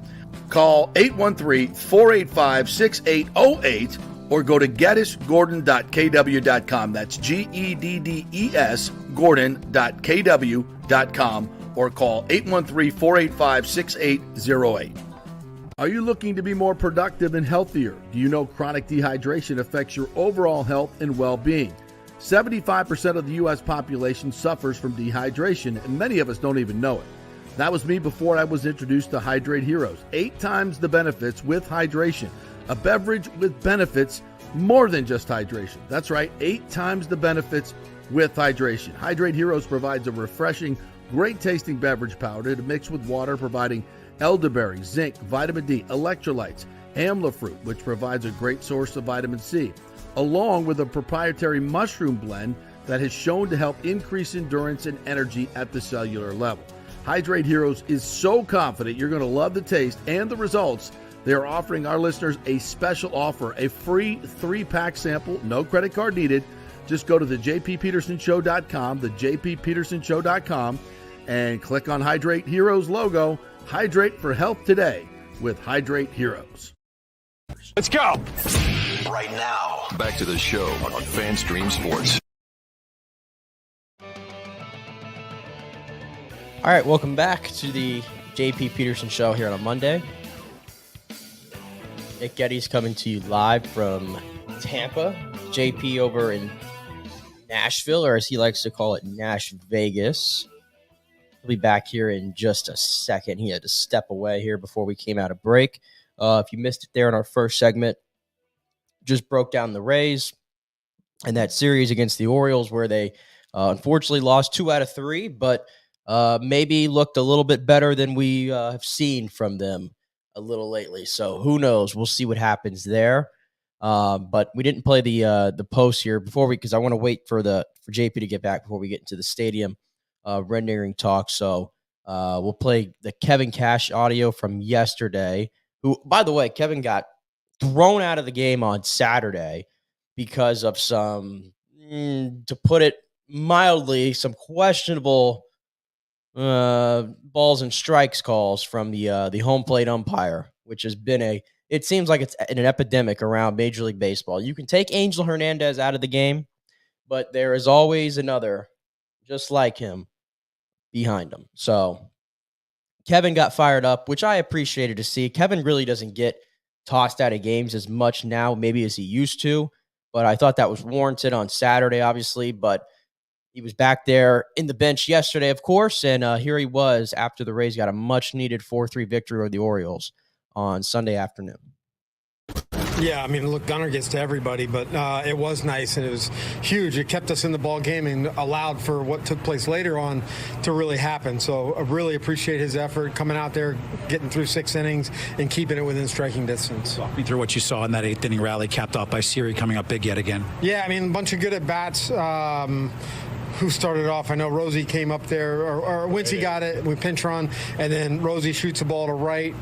Call 813-485-6808 or go to geddesgordon.kw.com. That's GEDDES Gordon.kw.com. or call 813-485-6808. Are you looking to be more productive and healthier? Do you know chronic dehydration affects your overall health and well-being? 75% of the U.S. population suffers from dehydration, and many of us don't even know it. That was me before I was introduced to Hydrate Heroes. 8 times the benefits with hydration. A beverage with benefits more than just hydration. That's right, 8 times the benefits with hydration. Hydrate Heroes provides a refreshing, great-tasting beverage powder to mix with water, providing elderberry, zinc, vitamin D, electrolytes, amla fruit, which provides a great source of vitamin C, along with a proprietary mushroom blend that has shown to help increase endurance and energy at the cellular level. Hydrate Heroes is so confident you're going to love the taste and the results. They are offering our listeners a special offer, a free 3-pack sample, no credit card needed. Just go to the jppetersonshow.com, the jppetersonshow.com, and click on Hydrate Heroes logo. Hydrate for health today with Hydrate Heroes. Let's go! Right now, back to the show on FanStream Sports. All right, welcome back to the JP Peterson Show here on a Monday. Nick Geddes coming to you live from Tampa. JP over in Nashville, or as he likes to call it, Nash Vegas. He'll be back here in just a second. He had to step away here before we came out of break. If you missed it there in our first segment, just broke down the Rays and that series against the Orioles where they unfortunately lost 2 out of 3, but maybe looked a little bit better than we have seen from them a little lately. So who knows? We'll see what happens there. But we didn't play the post here before because I want to wait for JP to get back before we get into the stadium rendering talk. So we'll play the Kevin Cash audio from yesterday, who, by the way, Kevin got thrown out of the game on Saturday because of some, to put it mildly, some questionable balls and strikes calls from the home plate umpire, which has been it seems like it's an epidemic around Major League Baseball. You can take Angel Hernandez out of the game, but there is always another just like him behind him. So Kevin got fired up, which I appreciated to see. Kevin really doesn't get tossed out of games as much now, maybe as he used to, but I thought that was warranted on Saturday, obviously, but he was back there in the bench yesterday, of course, and here he was after the Rays got a much-needed 4-3 victory over the Orioles on Sunday afternoon. Yeah, I mean, look, Gunnar gets to everybody, but it was nice and it was huge. It kept us in the ball game and allowed for what took place later on to really happen. So I really appreciate his effort coming out there, getting through 6 innings and keeping it within striking distance. Walk me through what you saw in that 8th inning rally, capped off by Siri coming up big yet again. Yeah, I mean, a bunch of good at bats. Who started off? I know Rosie came up there, or Wincy got it. We pinch run, and then Rosie shoots a ball to right,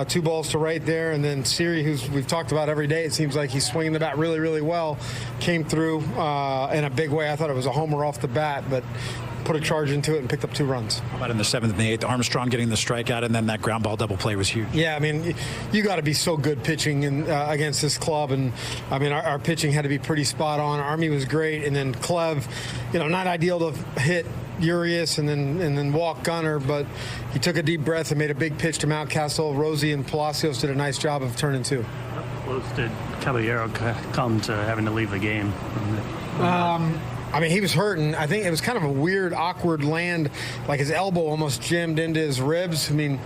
2 balls to right there, and then Siri, who's we've talked about every day, it seems like he's swinging the bat really, really well, came through in a big way. I thought it was a homer off the bat, but put a charge into it and picked up 2 runs. How about in the 7th and the 8th? Armstrong getting the strikeout, and then that ground ball double play was huge. Yeah, I mean, you got to be so good pitching against this club, and I mean, our pitching had to be pretty spot on. Army was great, and then Clev, not ideal to hit Urias and then walk Gunnar, but he took a deep breath and made a big pitch to Mountcastle. Rosie and Palacios did a nice job of turning 2. How close did Caballero come to having to leave the game? I mean, he was hurting. I think it was kind of a weird, awkward land, like his elbow almost jammed into his ribs. I mean,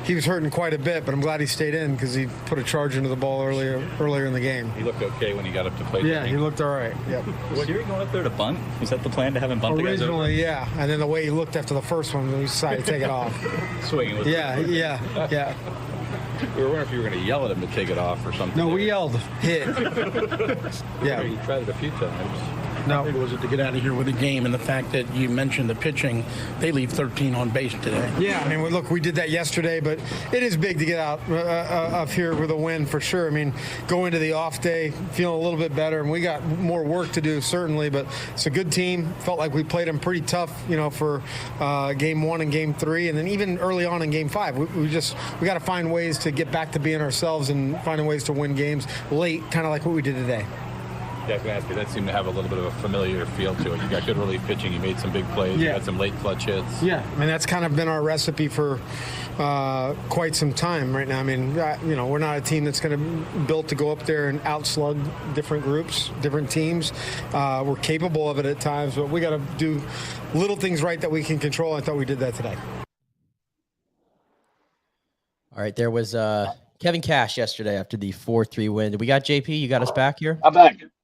he was hurting quite a bit, but I'm glad he stayed in because he put a charge into the ball earlier in the game. He looked okay when he got up to plate. Yeah, he looked all right. Yep. Was Siri going up there to bunt? Was that the plan, to have him bunt the guys over? Originally, yeah. And then the way he looked after the first one, we decided to take it off. Swinging with Yeah. We were wondering if you were going to yell at him to take it off or something. No, we yelled, hit. Yeah. He tried it a few times. No. How big was it to get out of here with a game, and the fact that you mentioned the pitching, they leave 13 on base today? Yeah, I mean, look, we did that yesterday, but it is big to get out of here with a win for sure. I mean, go into the off day feeling a little bit better, and we got more work to do certainly, but it's a good team. Felt like we played them pretty tough, for game 1 and game 3, and then even early on in game 5, we got to find ways to get back to being ourselves and finding ways to win games late, kind of like what we did today. Yeah, I was going to ask you, that seemed to have a little bit of a familiar feel to it. You got good relief pitching. You made some big plays. You had some late clutch hits. Yeah, I mean, that's kind of been our recipe for quite some time right now. I mean, we're not a team that's going to built to go up there and outslug different groups, different teams. We're capable of it at times, but we got to do little things right that we can control. I thought we did that today. All right, there was Kevin Cash yesterday after the 4-3 win. We got JP. You got us back here?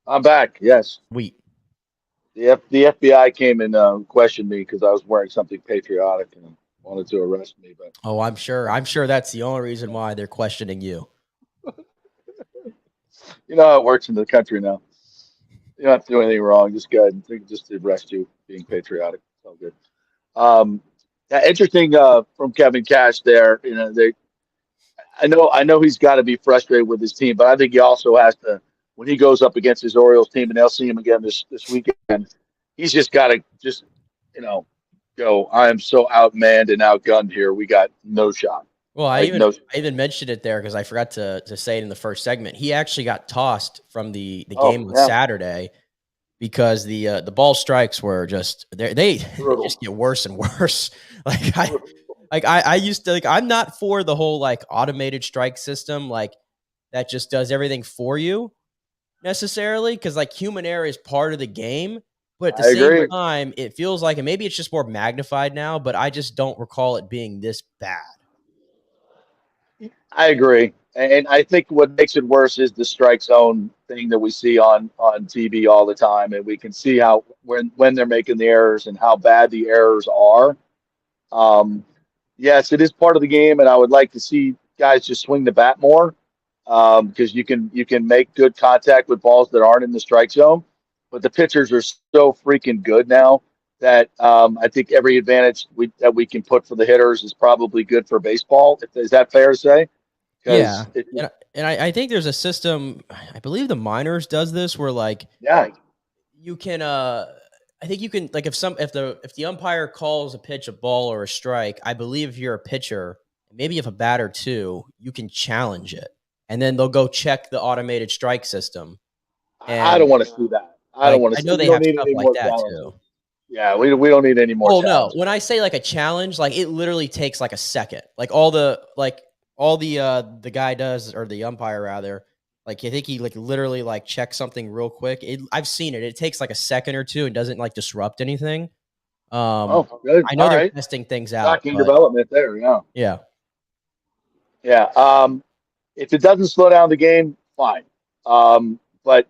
I'm back. Yes. Sweet. The FBI came and questioned me because I was wearing something patriotic and wanted to arrest me. But I'm sure that's the only reason why they're questioning you. You know how it works in the country now. You don't have to do anything wrong. Just go ahead and just arrest you being patriotic. It's all good. Interesting from Kevin Cash there. I know he's got to be frustrated with his team, but I think he also has to. When he goes up against his Orioles team, and they'll see him again this weekend, he's just got to go, I am so outmanned and outgunned here. We got no shot. Well, I even mentioned it there because I forgot to say it in the first segment. He actually got tossed from the game on Saturday because the ball strikes were just they just get worse and worse. I used to I'm not for the whole automated strike system that just does everything for you necessarily, because human error is part of the game, but at the same time it feels like, and maybe it's just more magnified now, but I just don't recall it being this bad. I agree, and I think what makes it worse is the strike zone thing that we see on TV all the time, and we can see how when they're making the errors and how bad the errors are. Yes, it is part of the game, and I would like to see guys just swing the bat more. Because you can make good contact with balls that aren't in the strike zone, but the pitchers are so freaking good now that I think every advantage that we can put for the hitters is probably good for baseball. Is that fair to say? Yeah, and I think there's a system. I believe the minors does this where you can. I think you can if the umpire calls a pitch a ball or a strike. I believe if you're a pitcher, maybe if a batter too, you can challenge it. And then they'll go check the automated strike system. And I don't want to see that. I don't want to. I know they have stuff like that too. Yeah, we don't need any more. Oh no! When I say a challenge, it literally takes a second. All the guy does, or the umpire rather. I think he literally checks something real quick. I've seen it. It takes a second or two and doesn't Good. disrupt anything. Good. I know they're testing things out. Shocking development there. Yeah. Yeah. Yeah. if it doesn't slow down the game, fine. But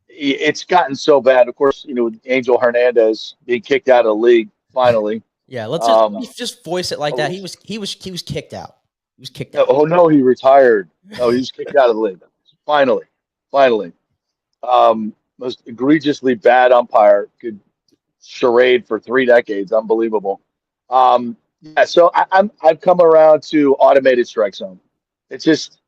it's gotten so bad. Of course, with Angel Hernandez being kicked out of the league finally. Yeah, let's just voice it like that. He was kicked out. He was kicked out. Oh no, he retired. No, he was kicked out of the league. Finally. Most egregiously bad umpire. Could charade for 3 decades. Unbelievable. Yeah, so I've come around to automated strike zone. It's just,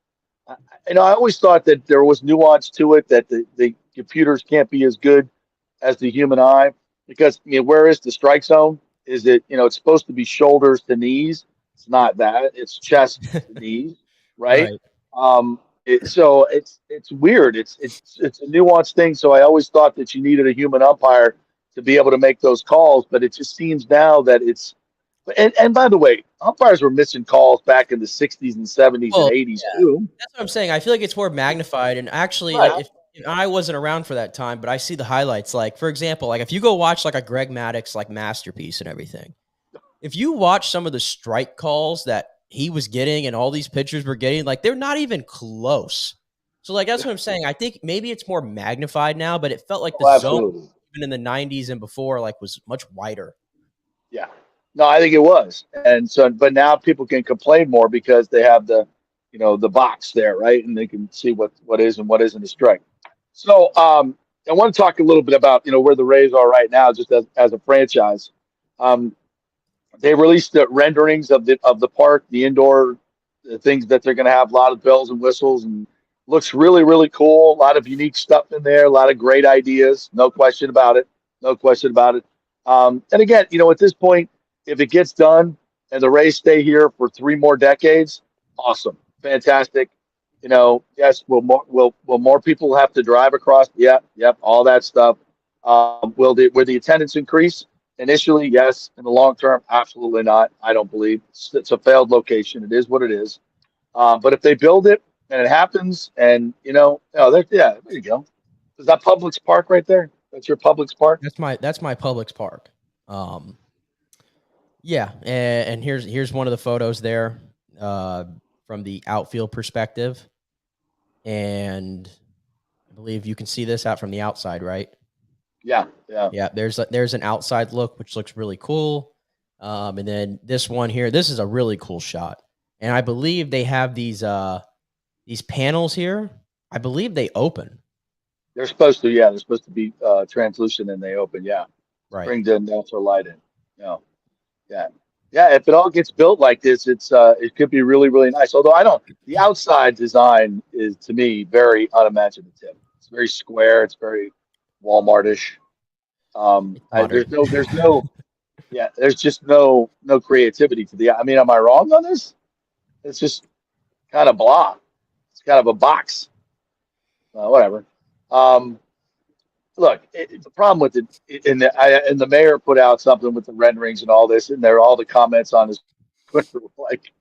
I always thought that there was nuance to it, that the computers can't be as good as the human eye, because where is the strike zone? Is it, it's supposed to be shoulders to knees? It's not that. It's chest to knees, right? Right. So it's weird. It's a nuanced thing. So I always thought that you needed a human umpire to be able to make those calls, but it just seems now that it's. And by the way, umpires were missing calls back in the 60s and 70s and 80s too. That's what I'm saying. I feel like it's more magnified. And actually, Right. like if I wasn't around for that time, but I see the highlights. Like, for example, like if you go watch like a Greg Maddux like masterpiece and everything, if you watch some of the strike calls that he was getting and all these pitchers were getting, like they're not even close. So like that's what I'm saying. I think maybe it's more magnified now, but it felt like the zone even in the 90s and before like was much wider. Yeah. No, I think it was. And so, but now people can complain more because they have the box there, right? And they can see what is and what isn't a strike. So, I want to talk a little bit about, where the Rays are right now, just as a franchise. They released the renderings of the park, the indoor things that they're going to have, a lot of bells and whistles, and looks really, really cool. A lot of unique stuff in there, a lot of great ideas. No question about it. No question about it. And again, at this point, if it gets done and the Rays stay here for 3 more decades, awesome, fantastic. Yes, will more people have to drive across? Yep, all that stuff. Will the attendance increase? Initially, yes. In the long term, absolutely not. I don't believe it's a failed location. It is what it is. But if they build it and it happens, and there you go. Is that Publix Park right there? That's your Publix Park. That's my Publix Park. Yeah, and here's one of the photos there from the outfield perspective, and I believe you can see this out from the outside, right? Yeah. There's an outside look which looks really cool, and then this one here, this is a really cool shot, and I believe they have these panels here. I believe they open. They're supposed to, yeah. They're supposed to be translucent and they open, yeah. Right. Bring the natural light in. Yeah. If it all gets built like this, it could be really, really nice. Although the outside design is to me very unimaginative. It's very square. It's very Walmart-ish. There's just no creativity to the. I mean, am I wrong on this? It's just kind of blah. It's kind of a box. Whatever. Look, the problem with it, and the mayor put out something with the renderings and all this, and there are all the comments on his Twitter were like,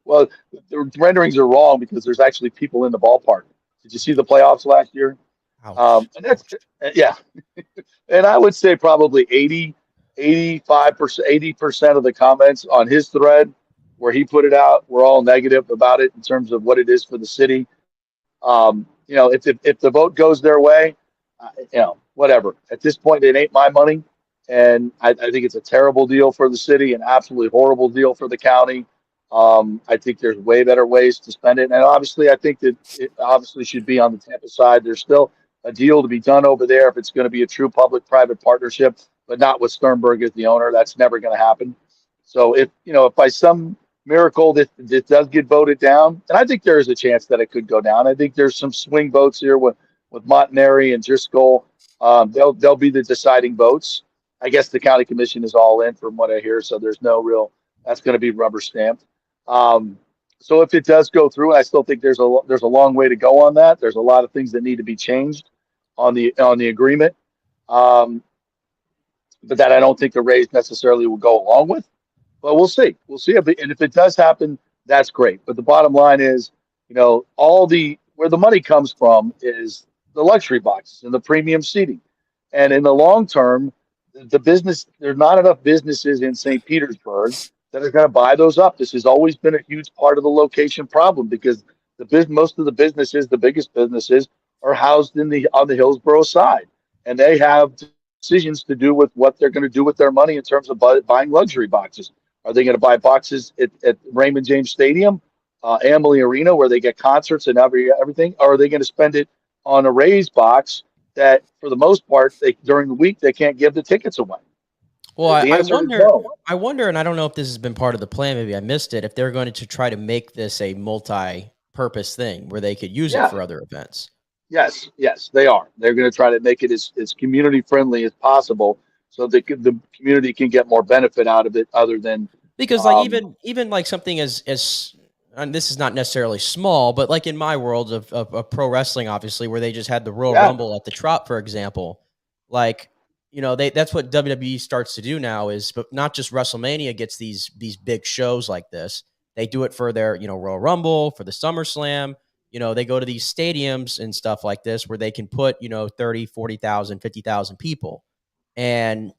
well, the renderings are wrong because there's actually people in the ballpark. Did you see the playoffs last year? And that's, yeah. And I would say probably 85%, 80% of the comments on his thread where he put it out were all negative about it in terms of what it is for the city. If the vote goes their way, whatever. At this point, it ain't my money, and I think it's a terrible deal for the city, an absolutely horrible deal for the county. I think there's way better ways to spend it, and obviously, I think that it obviously should be on the Tampa side. There's still a deal to be done over there if it's going to be a true public-private partnership, but not with Sternberg as the owner. That's never going to happen. So if by some miracle this does get voted down, and I think there is a chance that it could go down. I think there's some swing votes here with Montanari and Driscoll. They'll be the deciding votes. I guess the county commission is all in from what I hear, so there's no real. That's going to be rubber stamped. So if it does go through, I still think there's a long way to go on that. There's a lot of things that need to be changed on the agreement, but that I don't think the Rays necessarily will go along with. But we'll see. We'll see. And if it does happen, that's great. But the bottom line is, where the money comes from is the luxury boxes and the premium seating. And in the long term, there's not enough businesses in St. Petersburg that are going to buy those up. This has always been a huge part of the location problem because Most of the businesses, the biggest businesses, are housed on the Hillsborough side, and they have decisions to do with what they're going to do with their money in terms of buying luxury boxes. Are they going to buy boxes at Raymond James Stadium, Amalie Arena, where they get concerts and everything? Or are they going to spend it on a Rays box that, for the most part, during the week they can't give the tickets away? Well, The I answer is wonder. no. I wonder, and I don't know if this has been part of the plan. Maybe I missed it. If they're going to try to make this a multi-purpose thing where they could use it Yeah. for other events. Yes, they are. They're going to try to make it as community friendly as possible, so that the community can get more benefit out of it, other than Because like even like something as and this is not necessarily small, but like in my world of pro wrestling, obviously, where they just had the Royal Rumble at the Trop, for example, like that's what WWE starts to do now is, but not just WrestleMania gets these big shows like this. They do it for their Royal Rumble, for the SummerSlam. They go to these stadiums and stuff like this where they can put 30, 40,000, 50,000 people, and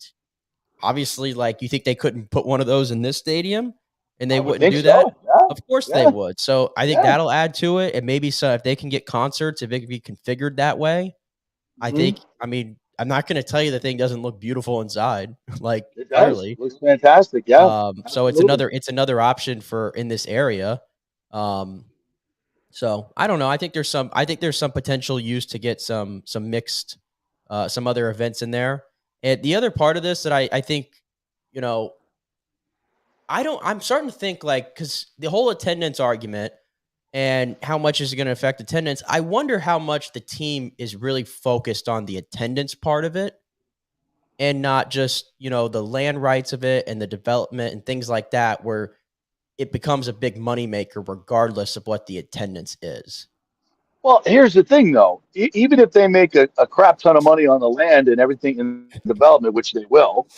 obviously, like, you think they couldn't put one of those in this stadium and they I would wouldn't think do that? so. Yeah, Of course they yeah, would. So I think yeah. that'll add to it. And maybe so if they can get concerts, if it can be configured that way, I think, I'm not going to tell you the thing doesn't look beautiful inside, like It does. clearly. Looks fantastic. Yeah, So absolutely. it's another option for in this area. So I don't know. I think there's some potential use to get some mixed, some other events in there. And the other part of this that I think, you know, I'm starting to think like, because the whole attendance argument and how much is it going to affect attendance, I wonder how much the team is really focused on the attendance part of it and not just, the land rights of it and the development and things like that, where it becomes a big moneymaker regardless of what the attendance is. Well, here's the thing, though. Even if they make a crap ton of money on the land and everything in development, which they will,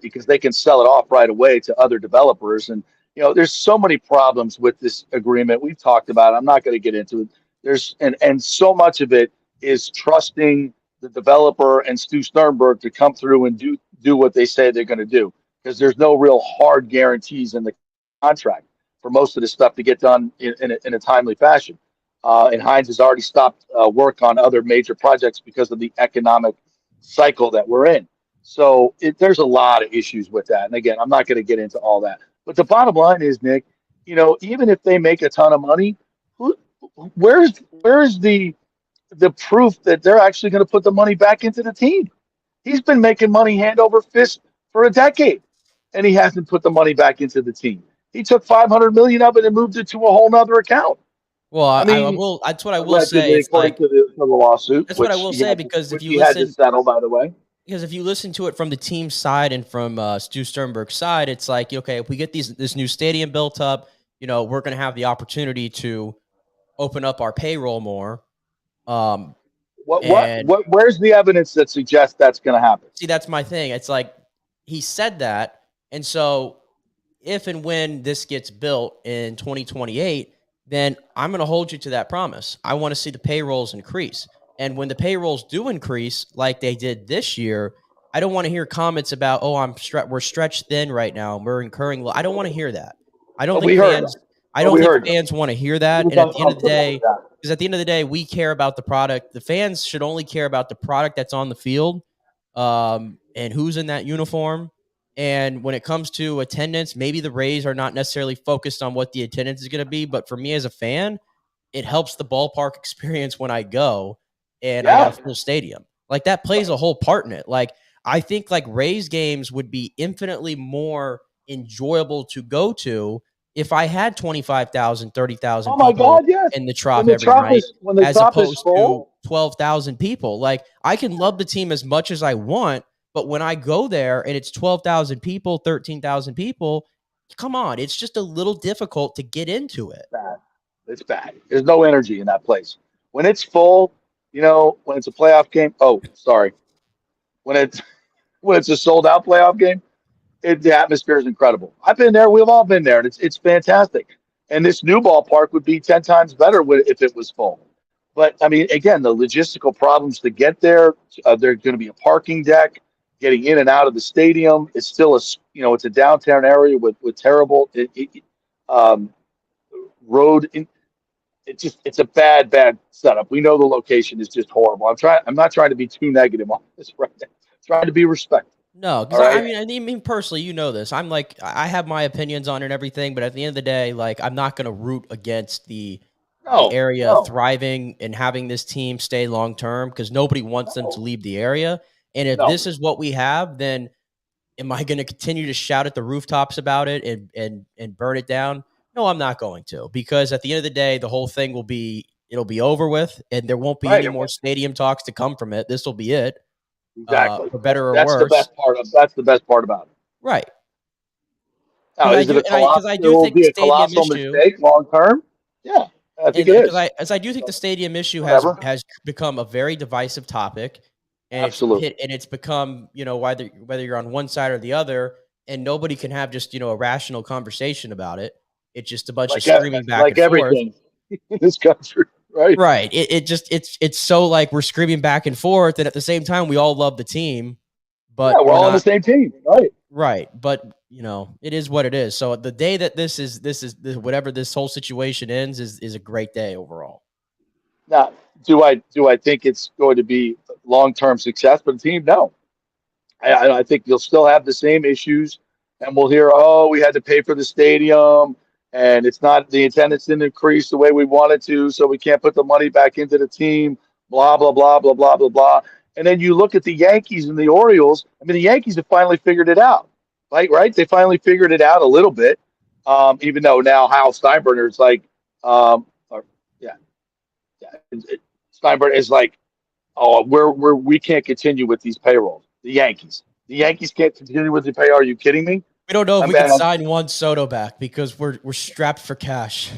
because they can sell it off right away to other developers. And, there's so many problems with this agreement. We've talked about it. I'm not going to get into it. And so much of it is trusting the developer and Stu Sternberg to come through and do what they say they're going to do, because there's no real hard guarantees in the contract for most of this stuff to get done in a timely fashion. And Hines has already stopped work on other major projects because of the economic cycle that we're in. So there's a lot of issues with that. And again, I'm not going to get into all that. But the bottom line is, Nick, even if they make a ton of money, where's the proof that they're actually going to put the money back into the team? He's been making money hand over fist for a decade, and he hasn't put the money back into the team. He took $500 million of it and moved it to a whole nother account. Well, I I mean, will. That's what I will allegedly, say. It's according like to the lawsuit, that's what which I will say because if you he had to listen, settle, by the way. because if you listen to it from the team side and from Stu Sternberg's side, it's like, okay, if we get this new stadium built up, we're going to have the opportunity to open up our payroll more. And Where's the evidence that suggests that's going to happen? see, that's my thing. It's like he said that, and so if and when this gets built in 2028, then I'm going to hold you to that promise. I want to see the payrolls increase. And when the payrolls do increase, like they did this year, I don't want to hear comments about, oh, we're stretched thin right now. We're incurring. I don't want to hear that. I don't think fans want to hear that. And at the end of the day, because at the end of the day, we care about the product. The fans should only care about the product that's on the field, and who's in that uniform. And when it comes to attendance, maybe the Rays are not necessarily focused on what the attendance is going to be. But for me as a fan, it helps the ballpark experience when I go and I got a full stadium. Like that plays a whole part in it. Like I think like Rays games would be infinitely more enjoyable to go to if I had 25,000, 30,000 people in the Trop every night, as opposed to 12,000 people. Like I can love the team as much as I want, but when I go there and it's 12,000 people, 13,000 people, come on, it's just a little difficult to get into it. It's bad. There's no energy in that place. When it's full, when it's a playoff game. Oh, sorry. When it's a sold out playoff game, the atmosphere is incredible. I've been there. We've all been there. And it's fantastic. And this new ballpark would be 10 times better if it was full. But I mean, again, the logistical problems to get there. There's going to be a parking deck. Getting in and out of the stadium. It's still it's a downtown area with terrible road. it's a bad setup. We know the location is just horrible. I'm not trying to be too negative on this right now. I'm trying to be respectful. No, All because right. I mean, personally, you know this. I'm like, I have my opinions on it and everything, but at the end of the day, like, I'm not going to root against the area No. thriving and having this team stay long term because nobody wants them to leave the area. And if this is what we have, then am I going to continue to shout at the rooftops about it and burn it down? No, I'm not going to, because at the end of the day, the whole thing it'll be over with, and there won't be any more stadium talks to come from it. This will be it. Exactly. For better or that's worse. That's the best part about it. Right. Now, is it a colossal? It will be a colossal mistake long term. Yeah, I think it is. I do think the stadium issue has become a very divisive topic, and absolutely, it's become, you know, whether you're on one side or the other, and nobody can have just, you know, a rational conversation about it. It's just a bunch of screaming back and forth. Everything in this country. Right. Right. It's so like we're screaming back and forth, and at the same time, we all love the team, but we're all on the same team. Right. Right. But, you know, it is what it is. So the day that this is whatever this whole situation ends is a great day overall. Now, do I think it's going to be long-term success for the team? No. I think you'll still have the same issues, and we'll hear, oh, we had to pay for the stadium, and it's not, the attendance didn't increase the way we wanted to, so we can't put the money back into the team, blah, blah, blah, blah, blah, blah, blah. And then you look at the Yankees and the Orioles. I mean, the Yankees have finally figured it out, right? They finally figured it out a little bit, even though now Hal Steinbrenner is like, Steinbrenner is like, oh, we can't continue with these payrolls. The Yankees can't continue with the pay. Are you kidding me? We don't know if we can sign Juan Soto back because we're strapped for cash.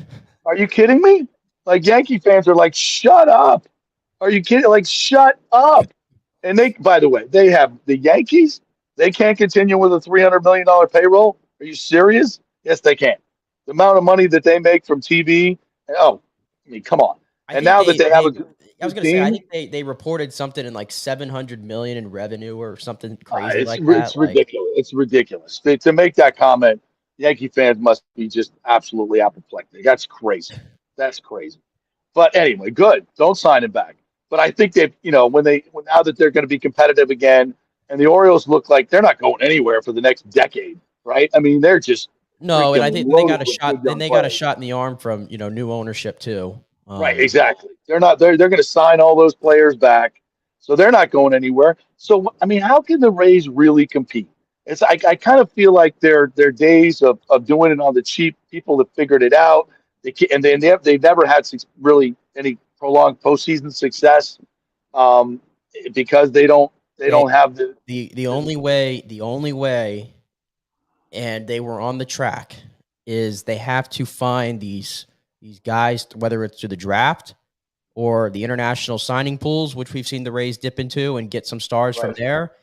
Are you kidding me? Like, Yankee fans are like, shut up. Are you kidding? Like, shut up. And they, by the way, they have the Yankees. They can't continue with a $300 million payroll. Are you serious? Yes, they can. The amount of money that they make from TV. Oh, I mean, come on. And now that they have I was going to say, I think they reported something in like 700 million in revenue or something crazy like that. It's ridiculous. It's ridiculous. To make that comment, Yankee fans must be just absolutely apoplectic. That's crazy. That's crazy. But anyway, good. Don't sign him back. But I think they've, you know, now that they're going to be competitive again, and the Orioles look like they're not going anywhere for the next decade, right? I mean, they're just no, and I think they got a shot. Then they got a shot in the arm from, you know, new ownership too. Right, exactly. They're not. They're going to sign all those players back, so they're not going anywhere. So I mean, how can the Rays really compete? I kind of feel like their days of doing it on the cheap. People have figured it out. They've never had really any prolonged postseason success, because they don't have the only way, and they were on the track, is they have to find these guys, whether it's through the draft or the international signing pools, which we've seen the Rays dip into, and get some stars from there.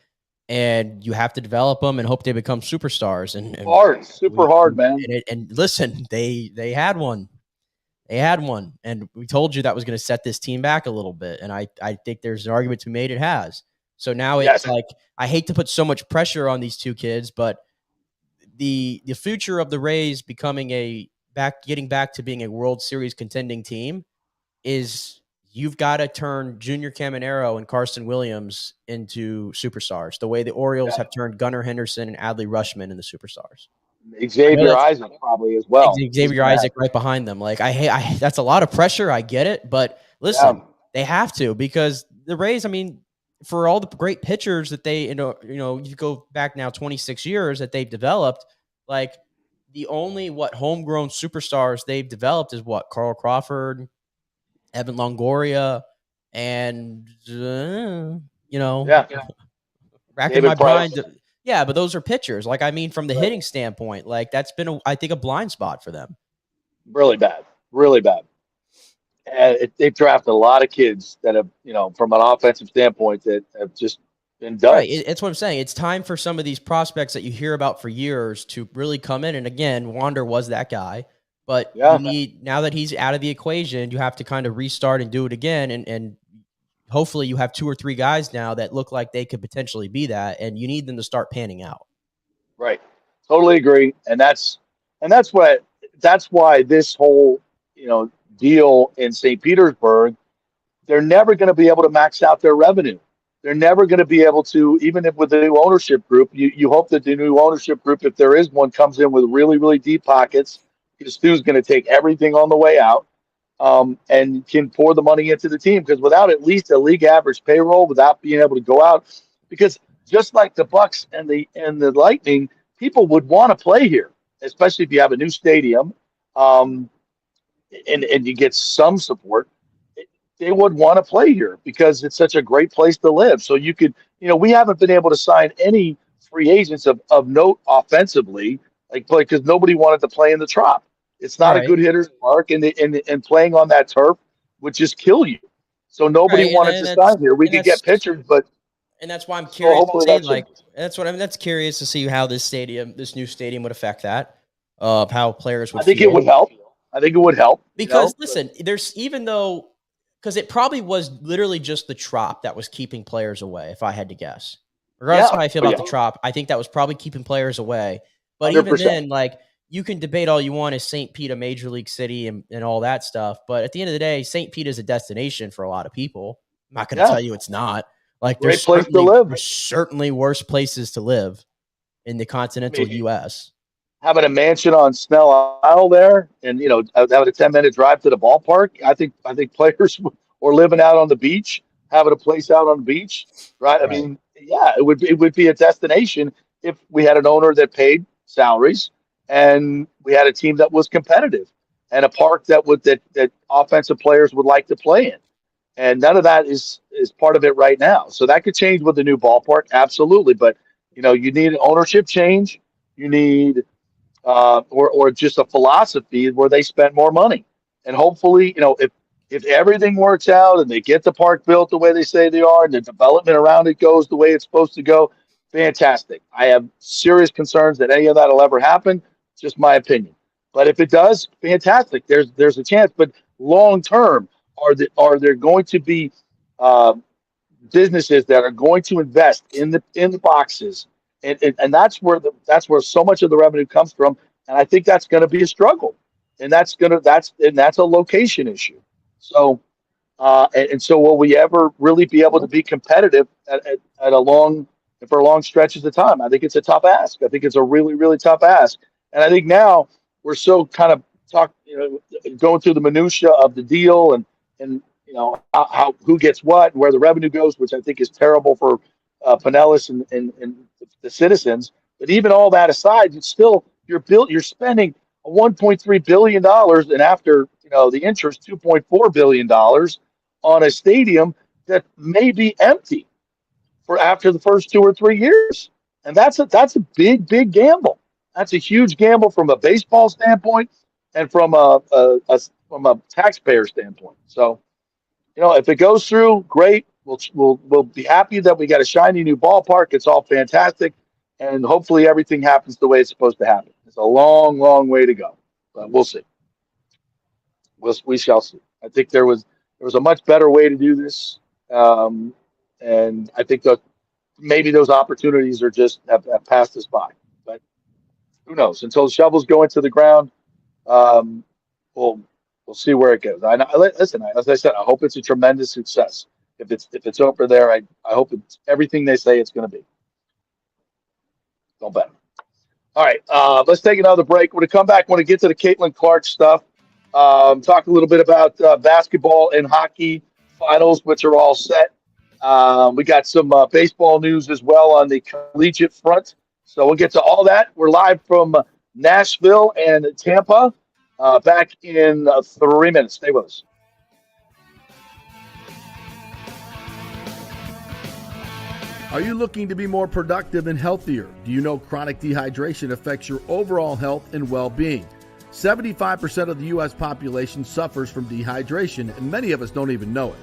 And you have to develop them and hope they become superstars. And super hard, man. And listen, they had one. They had one, and we told you that was going to set this team back a little bit. And I think there's an argument to be made. It has. So now it's like, I hate to put so much pressure on these two kids, but the future of the Rays getting back to being a World Series contending team is, you've got to turn Junior Caminero and Carson Williams into superstars, the way the Orioles have turned Gunnar Henderson and Adley Rutschman into superstars. Xavier Isaac probably as well. Xavier Isaac right behind them. Like, that's a lot of pressure. I get it, but listen, they have to, because the Rays, I mean, for all the great pitchers that they, you go back now 26 years that they've developed, like, the only homegrown superstars they've developed is Carl Crawford, Evan Longoria, and racking my mind. Yeah, but those are pitchers. Like, I mean, from the hitting standpoint, like, that's been, I think, a blind spot for them. Really bad. And they've drafted a lot of kids that have, from an offensive standpoint, that have just been done. Right. It's what I'm saying. It's time for some of these prospects that you hear about for years to really come in. And again, Wander was that guy. But you need, now that he's out of the equation, you have to kind of restart and do it again. And hopefully you have 2 or 3 guys now that look like they could potentially be that, and you need them to start panning out. Right. Totally agree. And that's why this whole, deal in St. Petersburg, they're never going to be able to max out their revenue. They're never going to be able to, even if with the new ownership group, you hope that the new ownership group, if there is one, comes in with really, really deep pockets, because Stu's going to take everything on the way out, and can pour the money into the team. Because without at least a league average payroll, without being able to go out, because just like the Bucks and the Lightning, people would want to play here, especially if you have a new stadium, and you get some support. They would want to play here because it's such a great place to live. So you could, we haven't been able to sign any free agents of note offensively, because nobody wanted to play in the Trop. It's not a good hitter's park, and playing on that turf would just kill you. So nobody wanted to sign here. We could get pitchers, but that's why I'm curious to see, that's curious to see how this new stadium would affect that, how players would. I think it would help. Because listen, because it probably was literally just the Trop that was keeping players away, if I had to guess. Regardless of how I feel about the Trop, I think that was probably keeping players away. But 100%. Even then, you can debate all you want, is St. Pete a major league city and all that stuff. But at the end of the day, St. Pete is a destination for a lot of people. I'm not going to tell you it's not. Great place to live. There's certainly worse places to live in the continental U.S. Having a mansion on Snell Isle there, and having a 10-minute drive to the ballpark. I think players, or living out on the beach, having a place out on the beach, right? I mean, it would be a destination if we had an owner that paid salaries, and we had a team that was competitive, and a park that offensive players would like to play in. And none of that is part of it right now. So that could change with the new ballpark, absolutely. But you need an ownership change. You need or just a philosophy where they spend more money. And hopefully, if everything works out and they get the park built the way they say they are, and the development around it goes the way it's supposed to go, fantastic. I have serious concerns that any of that will ever happen. It's just my opinion. But if it does, fantastic. There's a chance. But long term, are there going to be businesses that are going to invest in the boxes? And that's where so much of the revenue comes from, and I think that's going to be a struggle, and that's a location issue. So, so will we ever really be able to be competitive for long stretches of time? I think it's a tough ask. I think it's a really, really tough ask, and I think now we're so kind of going through the minutia of the deal and how who gets what and where the revenue goes, which I think is terrible for Pinellas and the citizens. But even all that aside, it's still you're spending $1.3 billion, and after the interest, $2.4 billion on a stadium that may be empty for after the first 2 or 3 years, and that's a big gamble. That's a huge gamble from a baseball standpoint and from a taxpayer standpoint. So, if it goes through, great. We'll be happy that we got a shiny new ballpark. It's all fantastic, and hopefully everything happens the way it's supposed to happen. It's a long, long way to go, but we'll see. We shall see. I think there was a much better way to do this, and I think that maybe those opportunities are just have passed us by. But who knows? Until the shovels go into the ground, we'll see where it goes. Listen, as I said, I hope it's a tremendous success. If it's over there, I hope it's everything they say it's going to be. Don't bet. All right, let's take another break. When we come back, I want to get to the Caitlin Clark stuff. Talk a little bit about basketball and hockey finals, which are all set. We got some baseball news as well on the collegiate front. So we'll get to all that. We're live from Nashville and Tampa. Back in 3 minutes. Stay with us. Are you looking to be more productive and healthier? Do you know chronic dehydration affects your overall health and well-being? 75% of the U.S. population suffers from dehydration, and many of us don't even know it.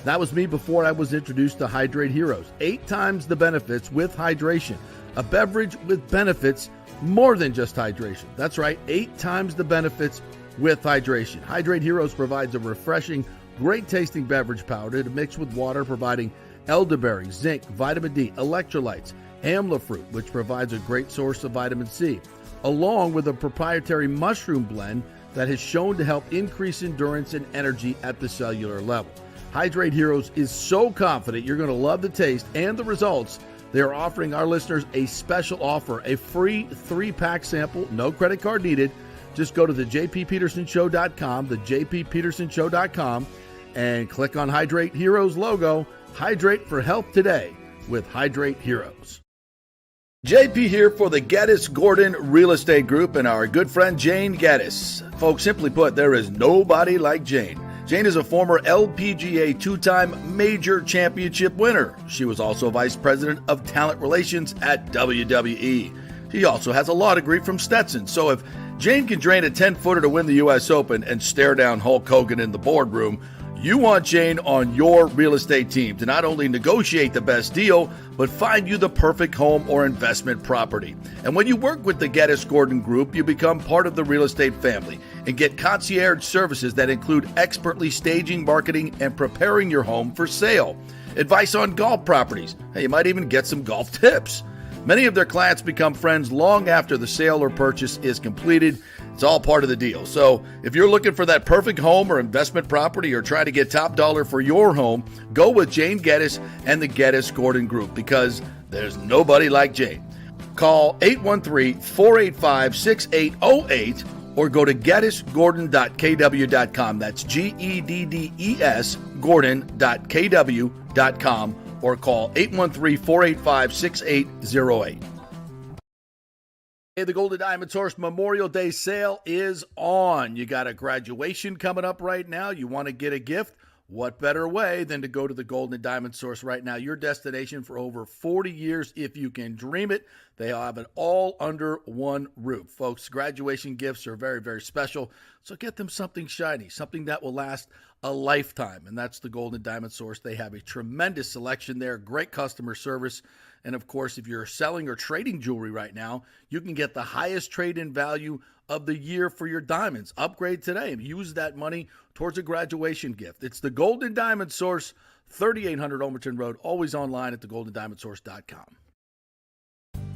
That was me before I was introduced to Hydrate Heroes. 8 times the benefits with hydration. A beverage with benefits more than just hydration. That's right, 8 times the benefits with hydration. Hydrate Heroes provides a refreshing, great-tasting beverage powder to mix with water, providing elderberry, zinc, vitamin D, electrolytes, amla fruit, which provides a great source of vitamin C, along with a proprietary mushroom blend that has shown to help increase endurance and energy at the cellular level. Hydrate Heroes is so confident you're going to love the taste and the results. They are offering our listeners a special offer, a free 3-pack sample, no credit card needed. Just go to the jppetersonshow.com, the jppetersonshow.com, and click on Hydrate Heroes logo. Hydrate for health today with Hydrate Heroes. JP here for the Geddes Gordon Real Estate Group and our good friend Jane Geddes. Folks, simply put, there is nobody like Jane. Jane is a former LPGA 2-time major championship winner. She was also vice president of talent relations at WWE. She also has a law degree from Stetson. So if Jane can drain a 10-footer to win the U.S. Open and stare down Hulk Hogan in the boardroom, you want Jane on your real estate team to not only negotiate the best deal, but find you the perfect home or investment property. And when you work with the Geddes Gordon Group, you become part of the real estate family and get concierge services that include expertly staging, marketing, and preparing your home for sale. Advice on golf properties. Hey, you might even get some golf tips. Many of their clients become friends long after the sale or purchase is completed. It's all part of the deal. So if you're looking for that perfect home or investment property or trying to get top dollar for your home, go with Jane Geddes and the Geddes Gordon Group because there's nobody like Jane. Call 813-485-6808 or go to geddesgordon.kw.com. That's GEDDES Gordon.kw.com or call 813-485-6808. Hey, the Golden Diamond Source Memorial Day sale is on. You got a graduation coming up right now. You want to get a gift? What better way than to go to the Golden Diamond Source right now? Your destination for over 40 years, if you can dream it. They have it all under one roof. Folks, graduation gifts are very, very special. So get them something shiny, something that will last a lifetime. And that's the Golden Diamond Source. They have a tremendous selection there, great customer service. And of course, if you're selling or trading jewelry right now, you can get the highest trade-in value of the year for your diamonds. Upgrade today and use that money towards a graduation gift. It's the Golden Diamond Source, 3800 Olmerton Road, always online at thegoldendiamondsource.com.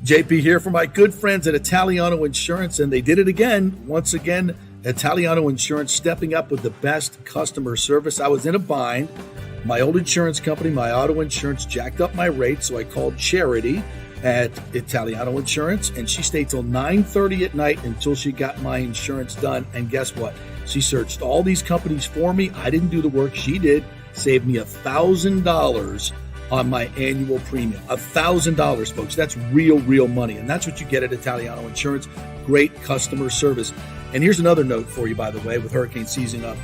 JP here for my good friends at Italiano Insurance, and they did it again. Once again, Italiano Insurance stepping up with the best customer service. I was in a bind. My old insurance company, my auto insurance, jacked up my rates, so I called Charity at Italiano Insurance, and she stayed till 9:30 at night until she got my insurance done. And guess what? She searched all these companies for me. I didn't do the work. She did. Saved me $1,000 on my annual premium. $1,000, folks. That's real money. And that's what you get at Italiano Insurance. Great customer service. And here's another note for you, by the way, with hurricane season up.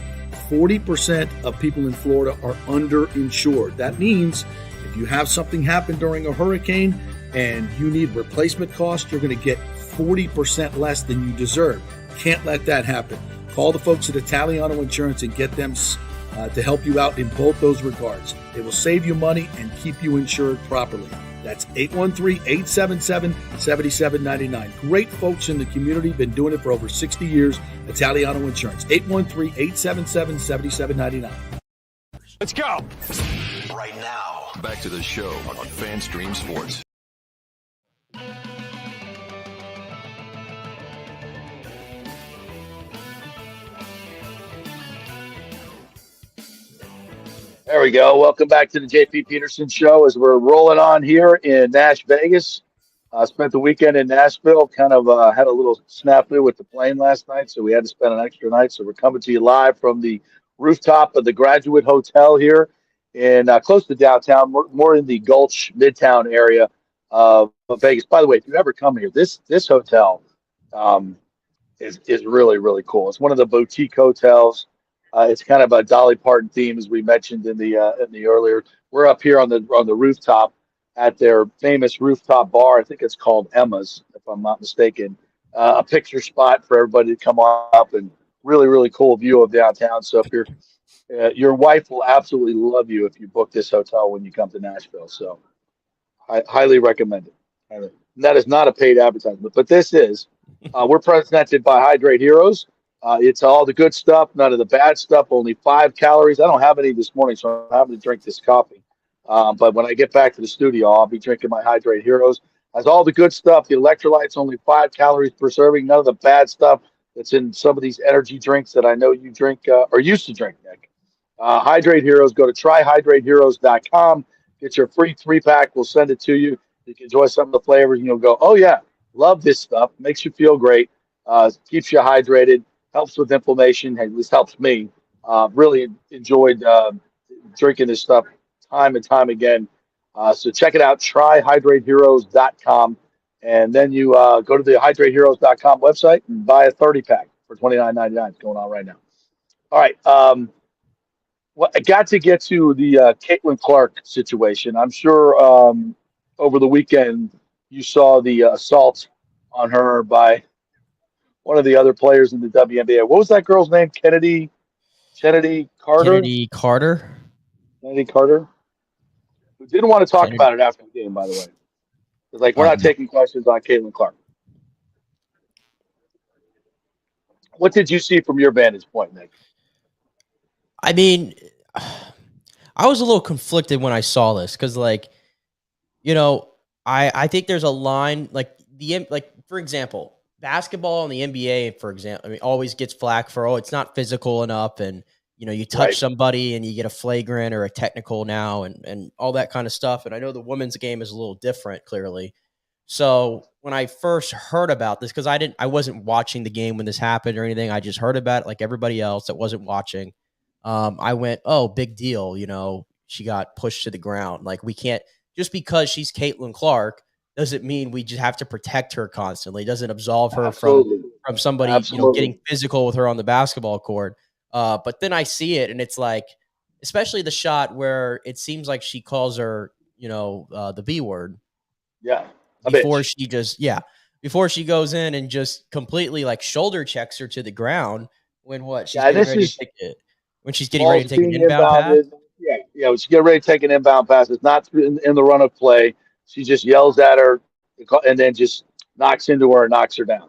40% of people in Florida are underinsured. That means if you have something happen during a hurricane and you need replacement costs, you're going to get 40% less than you deserve. Can't let that happen. Call the folks at Italiano Insurance and get them to help you out in both those regards. It will save you money and keep you insured properly. That's 813-877-7799. Great folks in the community, been doing it for over 60 years. Italiano Insurance, 813-877-7799. Let's go. Right now, back to the show on FanStream Sports. There we go. Welcome back to the JP Peterson Show as we're rolling on here in Nash Vegas. Spent the weekend in Nashville. Kind of had a little snafu with the plane last night, so we had to spend an extra night. So we're coming to you live from the rooftop of the Graduate Hotel here in close to downtown, more in the Gulch Midtown area of Vegas. By the way, if you ever come here, this hotel is really cool. It's one of the boutique hotels. It's kind of a Dolly Parton theme, as we mentioned in the earlier. We're up here on the rooftop at their famous rooftop bar. I think it's called Emma's, if I'm not mistaken. A picture spot for everybody to come on up, and really cool view of downtown. So if your wife will absolutely love you if you book this hotel when you come to Nashville. So I highly recommend it. And that is not a paid advertisement, but this is. We're presented by Hydrate Heroes. It's all the good stuff, none of the bad stuff, only 5 calories. I don't have any this morning, so I'm having to drink this coffee. But when I get back to the studio, I'll be drinking my Hydrate Heroes. Has all the good stuff, the electrolytes, only 5 calories per serving, none of the bad stuff, that's in some of these energy drinks that I know you drink or used to drink, Nick. Hydrate Heroes. Go to tryhydrateheroes.com. Get your free 3-pack. We'll send it to you. You can enjoy some of the flavors, and you'll go, oh, yeah, love this stuff. Makes you feel great. Keeps you hydrated. Helps with inflammation. At least helps me. Really enjoyed drinking this stuff time and time again. So check it out, tryhydrateheroes.com. And then you go to the hydrateheroes.com website and buy a 30-pack for $29.99. It's going on right now. All right. Well, I got to get to the Caitlin Clark situation. I'm sure over the weekend you saw the assault on her by one of the other players in the WNBA. What was that girl's name? Kennedy Carter? Kennedy Carter? Kennedy Carter? We didn't want to talk Kennedy. about it after the game, by the way. It's like, we're not taking questions on Caitlin Clark. What did you see from your vantage point, Nick? I mean, I was a little conflicted when I saw this because, like, you know, I think there's a line like for example, basketball and the NBA, for example, I mean, always gets flack for it's not physical enough, and you touch somebody and you get a flagrant or a technical now, and all that kind of stuff. And I know the women's game is a little different, clearly. So when I first heard about this, because I wasn't watching the game when this happened or anything, I just heard about it like everybody else that wasn't watching. I went, oh, big deal. She got pushed to the ground. Like, we can't, just because she's Caitlin Clark doesn't mean we just have to protect her constantly. It doesn't absolve her from somebody, getting physical with her on the basketball court. But then I see it, and it's like, especially the shot where it seems like she calls her, the B word. Yeah. Before she goes in and just completely like shoulder checks her to the ground when she's getting ready to take it. When she's getting ready to take an inbound pass. Yeah. When she get ready to take an inbound pass, it's not in the run of play. She just yells at her and then just knocks into her and knocks her down.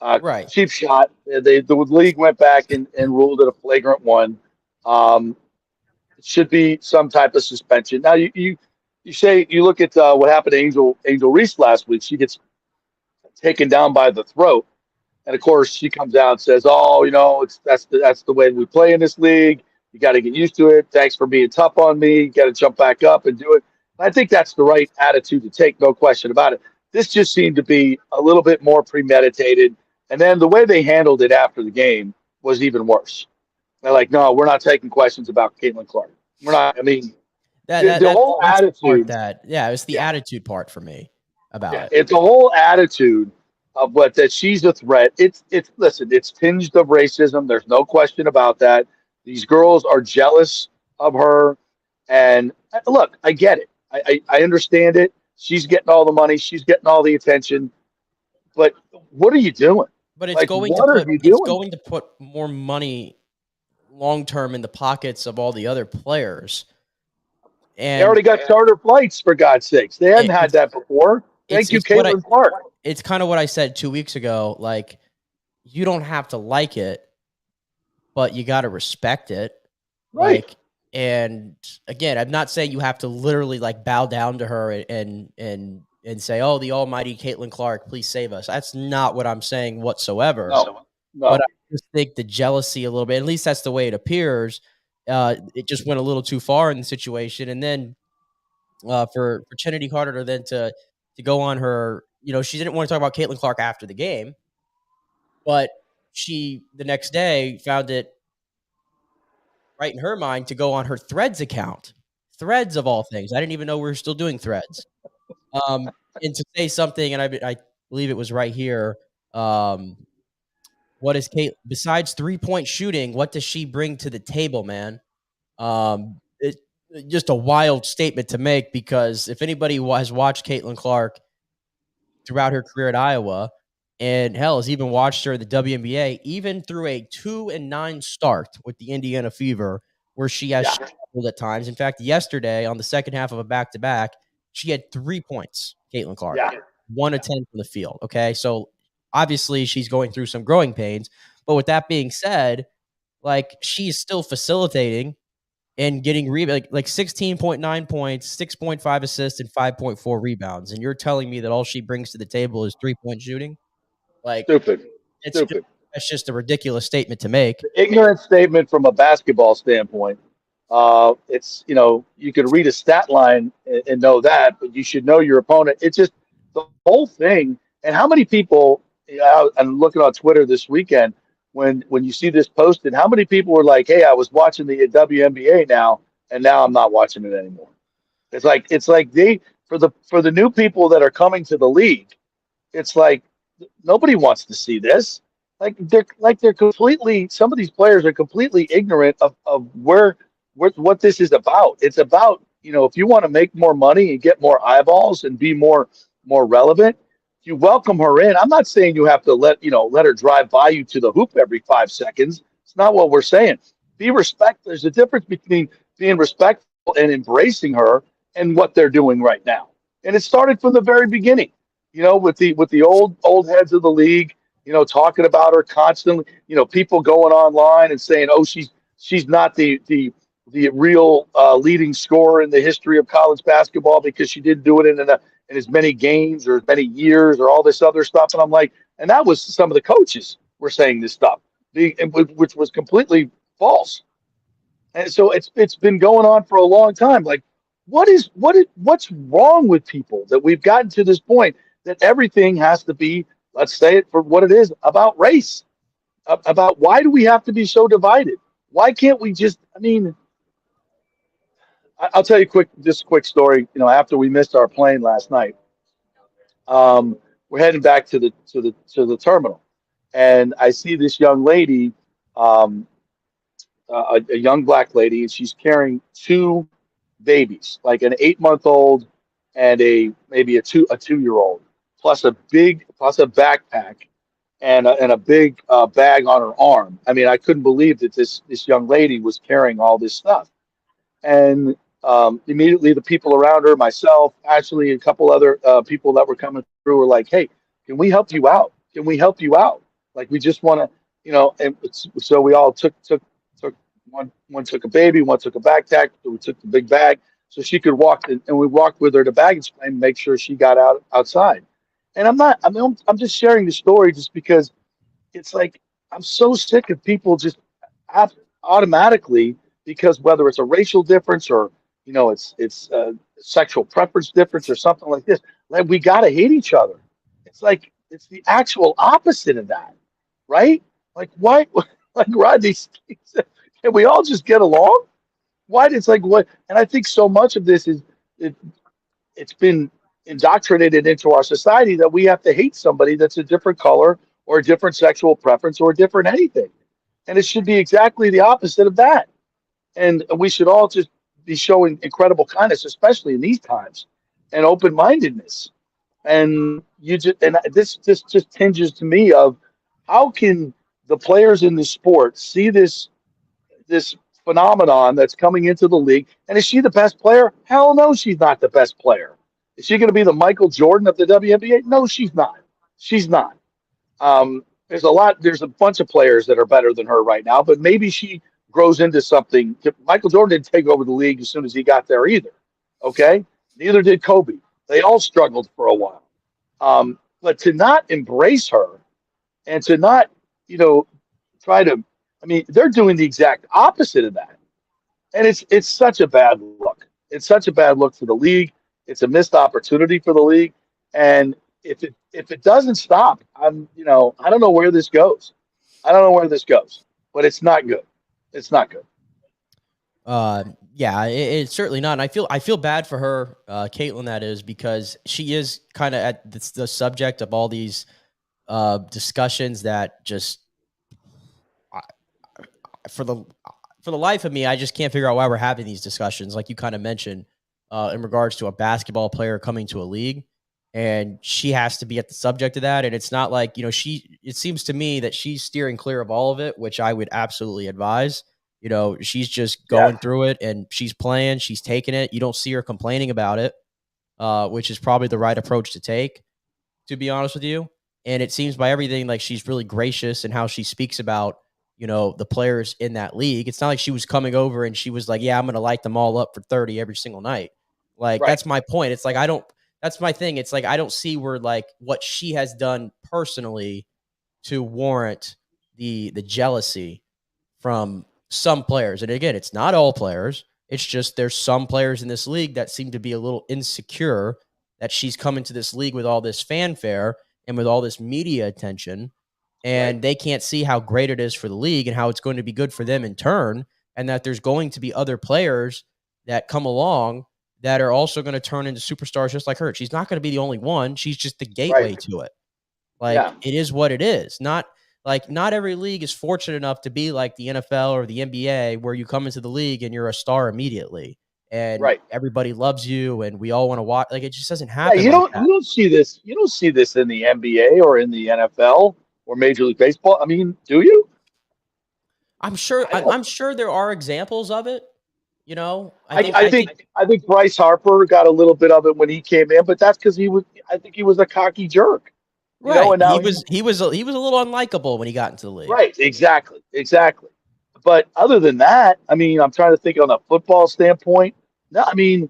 Right. Cheap shot. The league went back and ruled it a flagrant one. It should be some type of suspension. Now you say you look at what happened to Angel Reese last week. She gets taken down by the throat. And of course, she comes out and says, "Oh, that's the way we play in this league. You got to get used to it. Thanks for being tough on me. You got to jump back up and do it." I think that's the right attitude to take, no question about it. This just seemed to be a little bit more premeditated, and then the way they handled it after the game was even worse. They're like, "No, we're not taking questions about Caitlin Clark. We're not." I mean, the whole attitude. It's the attitude part for me about it. It's the whole attitude of that she's a threat. It's tinged of racism. There's no question about that. These girls are jealous of her, and look, I get it. I understand it. She's getting all the money. She's getting all the attention. But what are you doing? But it's going to put more money long term in the pockets of all the other players. And they already got charter flights, for God's sakes. They hadn't had that before. Thank you, Caitlin Clark. It's kind of what I said 2 weeks ago. Like, you don't have to like it, but you got to respect it. Right. Like, and again, I'm not saying you have to literally like bow down to her and say, "Oh, the almighty Caitlin Clark, please save us." That's not what I'm saying whatsoever. No. But I just think the jealousy a little bit, at least that's the way it appears. It just went a little too far in the situation. And then for Kennedy Carter to go on her, she didn't want to talk about Caitlin Clark after the game, but she the next day found it right in her mind to go on her Threads account. Threads of all things. I didn't even know we were still doing Threads. And to say something, and I believe it was right here. What is Kate besides 3-point shooting? What does she bring to the table, man? It's just a wild statement to make, because if anybody has watched Caitlin Clark throughout her career at Iowa, and hell, has even watched her in the WNBA, even through a 2-9 start with the Indiana Fever, where she has struggled at times. In fact, yesterday on the second half of a back-to-back, she had 3 points, Caitlin Clark, 1 of 10 from the field. Okay, so obviously she's going through some growing pains. But with that being said, like, she's still facilitating and getting like 16.9 points, 6.5 assists, and 5.4 rebounds. And you're telling me that all she brings to the table is 3-point shooting? Like, Stupid. That's just a ridiculous statement to make. Ignorant statement from a basketball standpoint. It's, you could read a stat line and know that, but you should know your opponent. It's just the whole thing. And how many people, I'm looking on Twitter this weekend when you see this posted, how many people were like, "Hey, I was watching the WNBA now, and now I'm not watching it anymore." It's like they for the new people that are coming to the league, it's like nobody wants to see this. They're completely, some of these players are completely ignorant of where what this is about. It's about, if you want to make more money and get more eyeballs and be more relevant, you welcome her in. I'm not saying you have to let her drive by you to the hoop every 5 seconds. It's not what we're saying. Be respectful. There's a difference between being respectful and embracing her and what they're doing right now. And it started from the very beginning, with the old heads of the league, talking about her constantly, people going online and saying, "Oh, she's not the real leading scorer in the history of college basketball because she didn't do it in as many games or as many years or all this other stuff." And I'm like, and that was some of the coaches were saying this stuff, which was completely false. And so it's been going on for a long time. Like, what's wrong with people that we've gotten to this point that everything has to be, let's say it for what it is, about race, about why do we have to be so divided? Why can't we just? I mean, I'll tell you this quick story. After we missed our plane last night, we're heading back to the terminal, and I see this young lady, um, a young black lady, and she's carrying two babies, like an 8-month-old and maybe a 2-year old, plus a backpack and a big bag on her arm. I mean, I couldn't believe that this young lady was carrying all this stuff. And immediately the people around her, myself, actually a couple other people that were coming through, were like, "Hey, can we help you out? Can we help you out? Like, we just want to, And so we all took one took a baby, one took a backpack, so we took the big bag so she could walk, and we walked with her to baggage claim and make sure she got outside. And I'm just sharing the story just because it's like I'm so sick of people just automatically, because whether it's a racial difference or it's sexual preference difference or something like this, like, we gotta hate each other. It's like it's the actual opposite of that, right? Like, why? Like, Rodney, can we all just get along? Why? It's like, what? And I think so much of this is it, it's been indoctrinated into our society that we have to hate somebody that's a different color or a different sexual preference or a different anything. And it should be exactly the opposite of that. And we should all just be showing incredible kindness, especially in these times, and open mindedness. And this just tinges to me of how can the players in the sport see this phenomenon that's coming into the league? And is she the best player? Hell no, she's not the best player. Is she going to be the Michael Jordan of the WNBA? No, she's not. She's not. There's a bunch of players that are better than her right now, but maybe she grows into something. Michael Jordan didn't take over the league as soon as he got there either. Okay. Neither did Kobe. They all struggled for a while. But to not embrace her and to not, try to, I mean, they're doing the exact opposite of that. And it's such a bad look. It's such a bad look for the league. It's a missed opportunity for the league. And if it doesn't stop, I don't know where this goes. I don't know where this goes, but it's not good. It's not good. Yeah, it's certainly not. And I feel bad for her, Caitlin, that is, because she is kind of at the subject of all these discussions that just for the life of me, I just can't figure out why we're having these discussions, like you kind of mentioned, in regards to a basketball player coming to a league, and she has to be at the subject of that. And it's not like, it seems to me that she's steering clear of all of it, which I would absolutely advise. She's just going through it, and she's playing, she's taking it. You don't see her complaining about it, which is probably the right approach to take, to be honest with you. And it seems by everything like she's really gracious in how she speaks about, the players in that league. It's not like she was coming over and she was like, "Yeah, I'm going to light them all up for 30 every single night." Like, Right. that's my point. It's like, that's my thing. It's like, I don't see where, like, what she has done personally to warrant, the jealousy from some players. And again, it's not all players. It's just there's some players in this league that seem to be a little insecure that she's coming to this league with all this fanfare and with all this media attention, and they can't see how great it is for the league and how it's going to be good for them in turn, and that there's going to be other players that come along that are also going to turn into superstars just like her. She's not going to be the only one. She's just the gateway to it. Like, it is what it is. Not every league is fortunate enough to be like the NFL or the NBA where you come into the league and you're a star immediately and everybody loves you and we all want to watch. Like, it just doesn't happen. You don't see this. You don't see this in the NBA or in the NFL or Major League Baseball. I mean, do you? I'm sure there are examples of it. You know, I think Bryce Harper got a little bit of it when he came in, but that's because I think he was a cocky jerk. You know, and now he was a little unlikable when he got into the league. Right, exactly. But other than that, I mean, I'm trying to think on a football standpoint. No, I mean,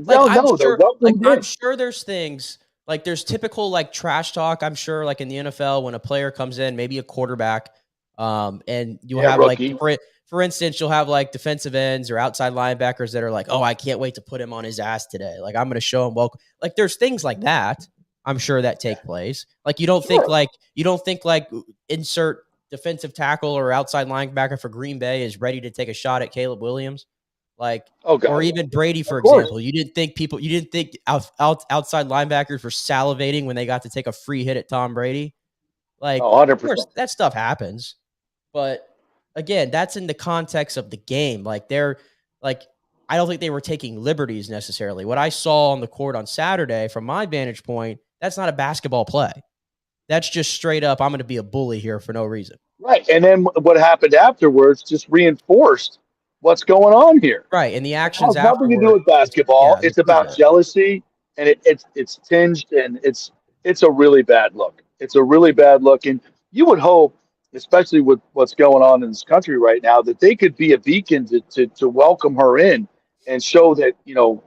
I'm sure there's things like there's typical like trash talk. I'm sure like in the NFL when a player comes in, maybe a quarterback, and you'll have rookie. Like for instance, you'll have like defensive ends or outside linebackers that are like, oh, I can't wait to put him on his ass today. Like I'm going to show him welcome. Like there's things like that. I'm sure that take place. Like you don't think like insert defensive tackle or outside linebacker for Green Bay is ready to take a shot at Caleb Williams, like or even Brady, for example. You didn't think outside linebackers were salivating when they got to take a free hit at Tom Brady. Like, 100%. Of course, that stuff happens, but again, that's in the context of the game. Like I don't think they were taking liberties necessarily. What I saw on the court on Saturday, from my vantage point, that's not a basketball play. That's just straight up, I'm going to be a bully here for no reason. Right. And then what happened afterwards just reinforced what's going on here. Right. And the actions it has nothing to do with basketball. It's about jealousy, and it's tinged, and it's a really bad look. It's a really bad look. And you would hope, especially with what's going on in this country right now, that they could be a beacon to welcome her in and show that, you know,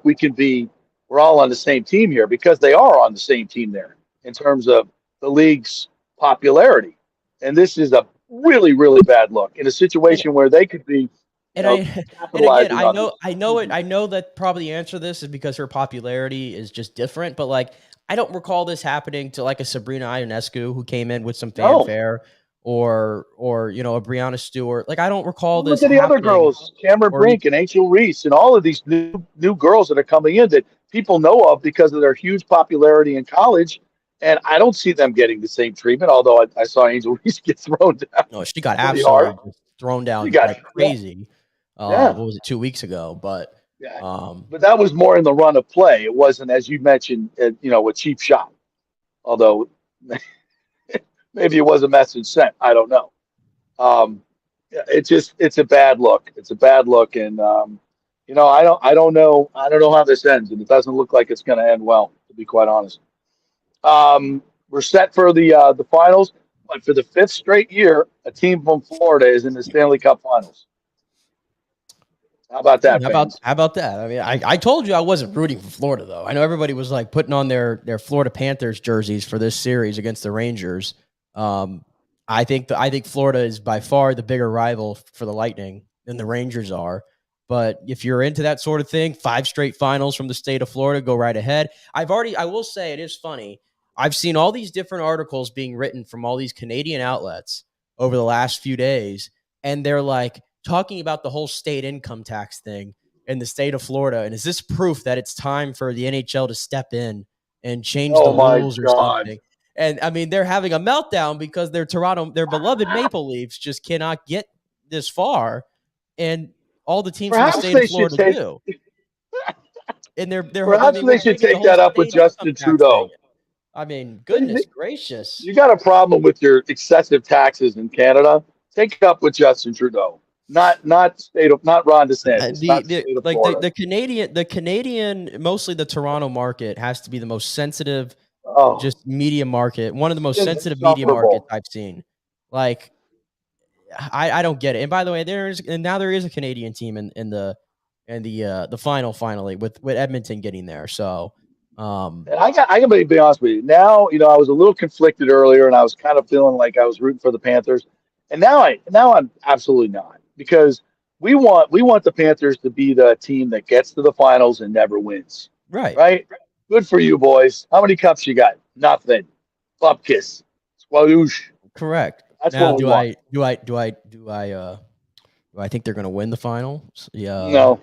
we're all on the same team here, because they are on the same team there in terms of the league's popularity. And this is a really, really bad look in a situation where they could be. I know that probably the answer to this is because her popularity is just different, but like, I don't recall this happening to like a Sabrina Ionescu who came in with some fanfare. Or you know, a Breanna Stewart. Like I don't recall this. Look at the other girls, Cameron Brink and Angel Reese, and all of these new girls that are coming in that people know of because of their huge popularity in college. And I don't see them getting the same treatment. Although I saw Angel Reese get thrown down. No, she got absolutely thrown down like crazy. What was it, 2 weeks ago? But but that was more in the run of play. It wasn't, as you mentioned, a cheap shot. Although. Maybe it was a message sent. I don't know. It's a bad look. It's a bad look, and I don't know how this ends, and it doesn't look like it's going to end well, to be quite honest. We're set for the finals, but for the 5th straight year, a team from Florida is in the Stanley Cup Finals. How about that? How about that? I mean, I told you I wasn't rooting for Florida, though. I know everybody was like putting on their Florida Panthers jerseys for this series against the Rangers. I think Florida is by far the bigger rival for the Lightning than the Rangers are. But if you're into that sort of thing, 5 straight finals from the state of Florida, go right ahead. I will say it is funny. I've seen all these different articles being written from all these Canadian outlets over the last few days, and they're like talking about the whole state income tax thing in the state of Florida. And is this proof that it's time for the NHL to step in and change the rules or something? And I mean, they're having a meltdown because their beloved Maple Leafs just cannot get this far, and all the teams Perhaps from the state of Florida do. And they're perhaps they should take that up with Justin Trudeau. I mean, goodness gracious! You got a problem with your excessive taxes in Canada? Take it up with Justin Trudeau, not Ron DeSantis. The Canadian, mostly the Toronto market, has to be the most sensitive. Just media market, one of the most sensitive media markets I've seen. Like, I don't get it. And by the way, there is a Canadian team in the final finally with Edmonton getting there. So, I can be honest with you. Now, I was a little conflicted earlier, and I was kind of feeling like I was rooting for the Panthers. And now I'm absolutely not, because we want the Panthers to be the team that gets to the finals and never wins. Right. Right? Good for you, boys. How many cups you got? Nothing. Bupkis. Squadoosh. Correct. That's Now, what we want. do I think they're going to win the finals? Yeah. No.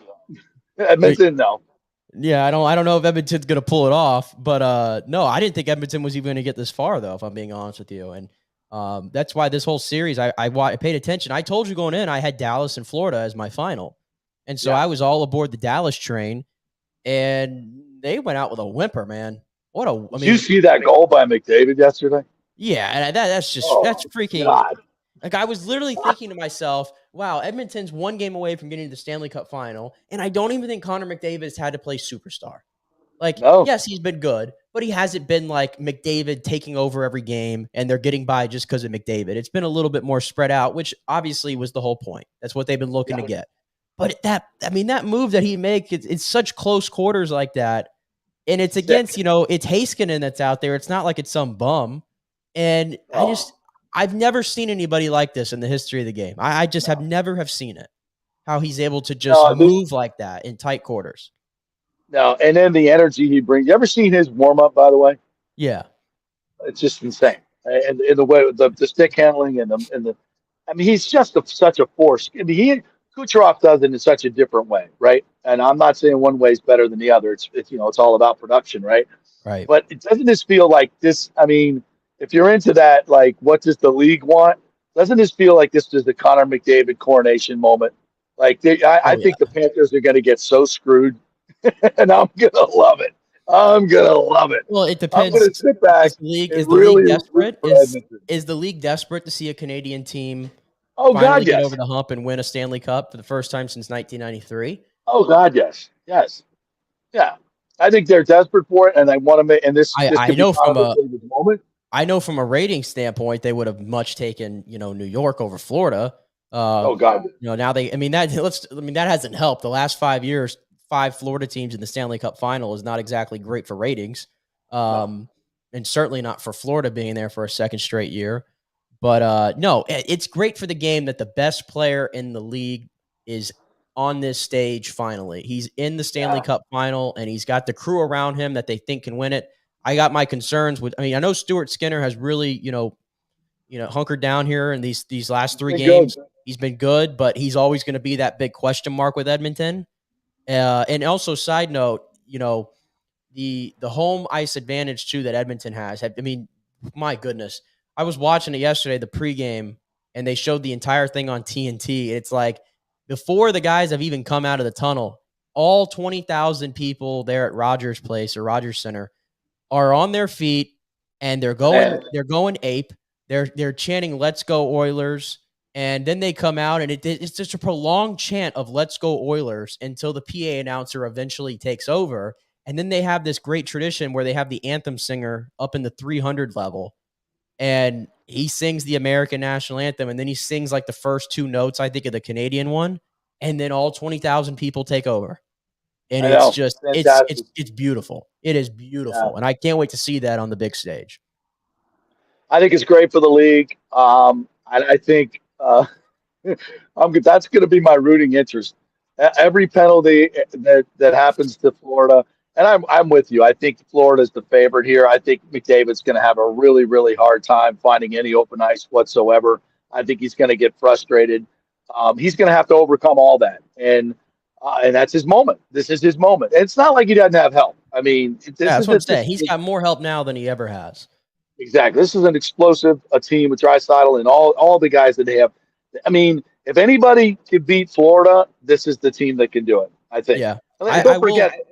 Edmonton, no. Yeah, I don't know if Edmonton's going to pull it off, but no, I didn't think Edmonton was even going to get this far, though, if I'm being honest with you. And that's why this whole series, I paid attention. I told you going in, I had Dallas and Florida as my final. And so I was all aboard the Dallas train, and they went out with a whimper, man. Did you see that goal by McDavid yesterday? Yeah, and that's freaking. God. Like, I was literally thinking to myself, wow, Edmonton's one game away from getting to the Stanley Cup final, and I don't even think Connor McDavid has had to play superstar. Like, yes, he's been good, but he hasn't been like McDavid taking over every game, and they're getting by just because of McDavid. It's been a little bit more spread out, which obviously was the whole point. That's what they've been looking to get. But that move that he makes, it's such close quarters like that, and it's against, it's Heiskanen that's out there. It's not like it's some bum. And I've never seen anybody like this in the history of the game. I just have never seen it. How he's able to just move like that in tight quarters. No, and then the energy he brings. You ever seen his warm up, by the way? Yeah. It's just insane. And in the way the stick handling and the I mean, he's just such a force. I mean, Kucherov does it in such a different way, right? And I'm not saying one way is better than the other. It's it's all about production, right? Right. But it doesn't this feel like this? I mean, if you're into that, like, what does the league want? Doesn't this feel like this is the Connor McDavid coronation moment? Like, I think the Panthers are going to get so screwed, and I'm going to love it. I'm going to love it. Well, it depends. I'm going to sit back. Is the league desperate? Is the league desperate to see a Canadian team finally get over the hump and win a Stanley Cup for the first time since 1993? Oh, God, yes. Yes. Yeah. I think they're desperate for it, and they want to make – and this I could know be part of the moment. I know from a rating standpoint, they would have much taken, New York over Florida. Oh God! Now that hasn't helped. The last 5 years, 5 Florida teams in the Stanley Cup final is not exactly great for ratings, and certainly not for Florida being there for a second straight year. But no, it's great for the game that the best player in the league is on this stage finally. He's in the Stanley Cup final, and he's got the crew around him that they think can win it. I got my concerns with. I mean, I know Stuart Skinner has really, hunkered down here in these last 3 games. Good. He's been good, but he's always going to be that big question mark with Edmonton. And also, side note, the home ice advantage too that Edmonton has. I mean, my goodness, I was watching it yesterday, the pregame, and they showed the entire thing on TNT. It's like before the guys have even come out of the tunnel, all 20,000 people there at Rogers Place or Rogers Center are on their feet, and they're going ape. They're chanting "Let's go Oilers," and then they come out, and it's just a prolonged chant of "Let's go Oilers" until the PA announcer eventually takes over, and then they have this great tradition where they have the anthem singer up in the 300 level, and he sings the American national anthem, and then he sings like the first 2 notes, I think, of the Canadian one, and then all 20,000 people take over. And it's just it's beautiful. It is beautiful, and I can't wait to see that on the big stage. I think it's great for the league. I think that's going to be my rooting interest. Every penalty that happens to Florida, and I'm with you. I think Florida is the favorite here. I think McDavid's going to have a really, really hard time finding any open ice whatsoever. I think he's going to get frustrated. He's going to have to overcome all that, and that's his moment. This is his moment. And it's not like he doesn't have help. I mean, that's what I'm saying. He's got more help now than he ever has. Exactly. This is an explosive team with Draisaitl and all the guys that they have. I mean, if anybody can beat Florida, this is the team that can do it, I think. Yeah. Don't forget it.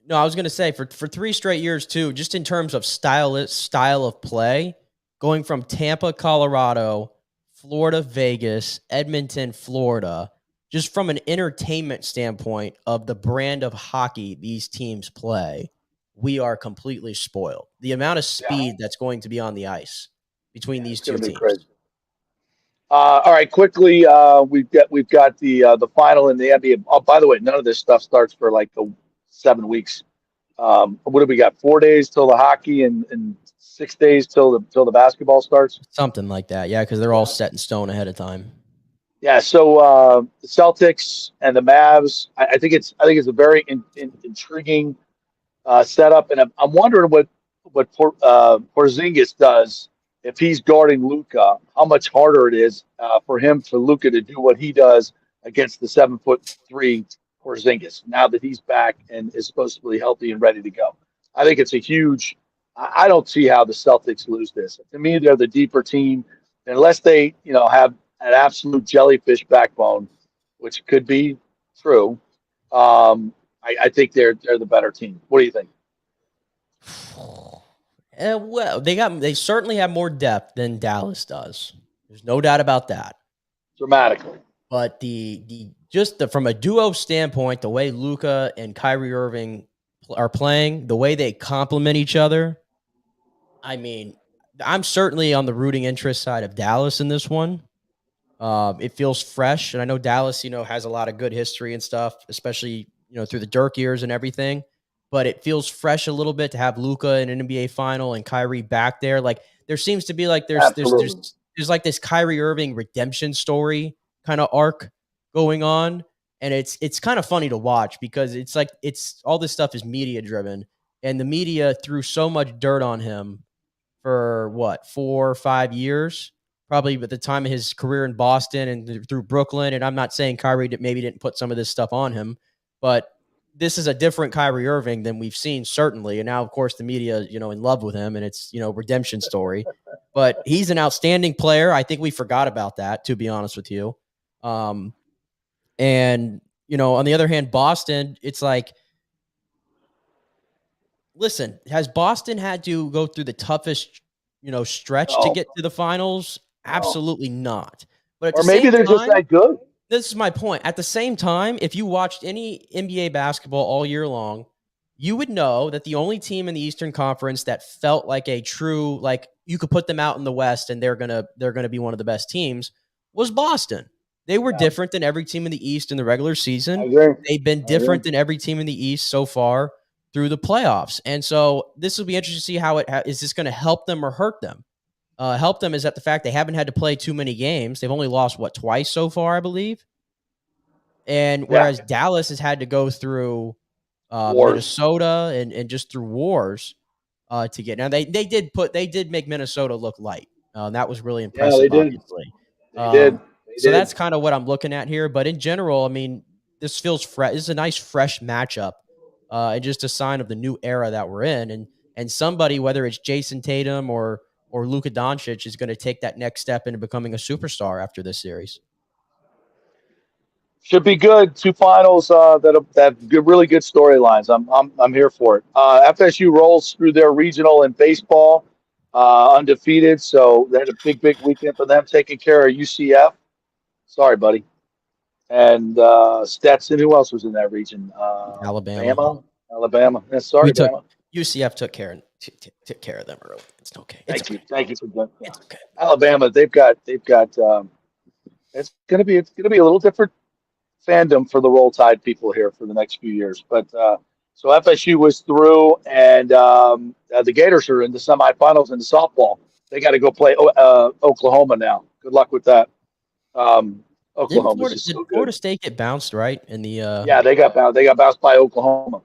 No, I was going to say for 3 straight years too, just in terms of style of play, going from Tampa, Colorado, Florida, Vegas, Edmonton, Florida, just from an entertainment standpoint of the brand of hockey these teams play, we are completely spoiled. The amount of speed that's going to be on the ice between these 2 teams. Crazy. All right, quickly, we've got the final in the NBA. Oh, by the way, none of this stuff starts for like 7 weeks. What do we got? 4 days till the hockey and 6 days till the basketball starts. Something like that. Yeah, because they're all set in stone ahead of time. Yeah. So the Celtics and the Mavs. I think it's a very intriguing setup, and I'm wondering what Porzingis does if he's guarding Luka. How much harder it is for Luka to do what he does against the 7'3" Porzingis now that he's back and is supposedly healthy and ready to go. I think it's a huge. I don't see how the Celtics lose this. To me, they're the deeper team, unless they have an absolute jellyfish backbone, which could be true. I think they're the better team. What do you think? Well, they certainly have more depth than Dallas does. There's no doubt about that. Dramatically. But from a duo standpoint, the way Luka and Kyrie Irving are playing, the way they complement each other, I mean, I'm certainly on the rooting interest side of Dallas in this one. It feels fresh, and I know Dallas, has a lot of good history and stuff, especially through the Dirk years and everything. But it feels fresh a little bit to have Luka in an NBA final and Kyrie back there. Like there seems to be like there's like this Kyrie Irving redemption story kind of arc going on, and it's kind of funny to watch because it's like all this stuff is media driven, and the media threw so much dirt on him for 4 or 5 years, probably at the time of his career in Boston and through Brooklyn. And I'm not saying Kyrie maybe didn't put some of this stuff on him, but this is a different Kyrie Irving than we've seen, certainly. And now, of course, the media, in love with him, and it's, redemption story. But he's an outstanding player. I think we forgot about that, to be honest with you. And, on the other hand, Boston, it's like, listen, has Boston had to go through the toughest, stretch to get to the finals? Absolutely not. But or maybe they're just that good. This is my point. At the same time, if you watched any NBA basketball all year long, you would know that the only team in the Eastern Conference that felt like a true, like you could put them out in the West and they're gonna be one of the best teams was Boston. They were different than every team in the East in the regular season. I agree. They've been different than every team in the East so far through the playoffs. And so this will be interesting to see how is this going to help them or hurt them? Help them is that the fact they haven't had to play too many games. They've only lost twice so far, I believe. And whereas Dallas has had to go through Minnesota and just through wars to get. Now they did make Minnesota look light. That was really impressive. Yeah, they did. Obviously. They did. So that's kind of what I'm looking at here. But in general, I mean, this feels fresh. This is a nice fresh matchup. And just a sign of the new era that we're in. And somebody, whether it's Jason Tatum or Luka Doncic, is going to take that next step into becoming a superstar after this series. Should be good. 2 finals that have really good storylines. I'm here for it. FSU rolls through their regional in baseball, undefeated. So they had a big weekend for them, taking care of UCF. Sorry, buddy. And Stetson. Who else was in that region? Alabama. Yeah, sorry, Bama. UCF took care of them early. It's okay. Thank you for that. It's okay. Alabama. They've got. It's gonna be a little different fandom for the Roll Tide people here for the next few years. But so FSU was through, and the Gators are in the semifinals in the softball. They got to go play Oklahoma now. Good luck with that. Oklahoma. Did Florida State get bounced right in the? Yeah, they got bounced. They got bounced by Oklahoma.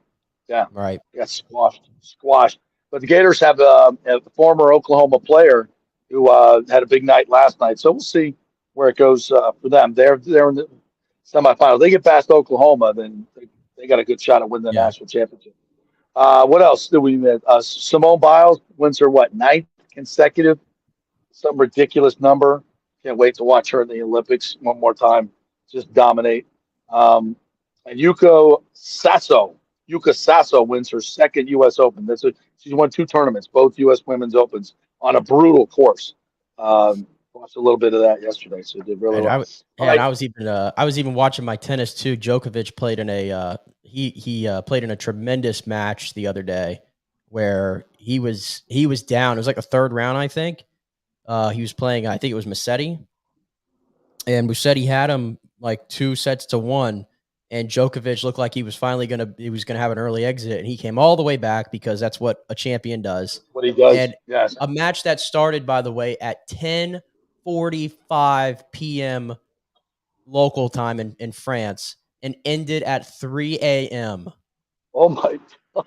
Yeah, right. They got squashed. But the Gators have a former Oklahoma player who had a big night last night. So we'll see where it goes for them. They're in the semifinals. They get past Oklahoma, then they got a good shot at winning the national championship. What else did we miss? Simone Biles wins her ninth consecutive, some ridiculous number. Can't wait to watch her in the Olympics one more time. Just dominate. And Yuka Sasso wins her second U.S. Open. She's won 2 tournaments, both U.S. Women's Opens, on a brutal course. Watched a little bit of that yesterday, so it did really well. I was even watching my tennis too. Djokovic played in a he played in a tremendous match the other day where he was down. It was like a 3rd round, I think. He was playing, I think it was Musetti, and Musetti had him like 2-1, and Djokovic looked like he was finally going to have an early exit, and he came all the way back because that's what a champion does. What he does, and yes. A match that started, by the way, at 10:45 p.m. local time in France and ended at 3 a.m. Oh my God.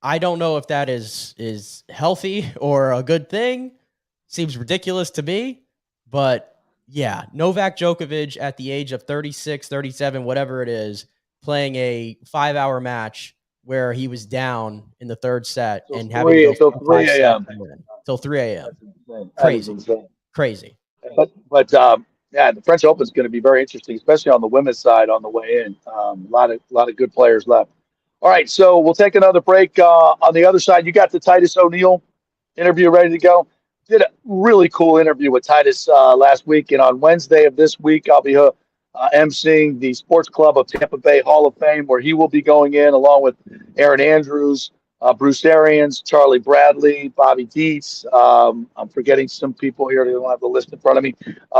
I don't know if that is healthy or a good thing. Seems ridiculous to me, but yeah, Novak Djokovic at the age of 36, 37, whatever it is, playing a 5-hour match where he was down in the third set and having to go 3 a.m. Till 3 a.m. Crazy. Insane. Crazy. But yeah, the French Open is going to be very interesting, especially on the women's side on the way in. A lot of good players left. All right, so we'll take another break. On the other side, you got the Titus O'Neil interview ready to go. Did a really cool interview with Titus last week, and on Wednesday of this week, I'll be emceeing the Sports Club of Tampa Bay Hall of Fame, where he will be going in along with Aaron Andrews, Bruce Arians, Charlie Bradley, Bobby Dietz. I'm forgetting some people here. They don't have the list in front of me.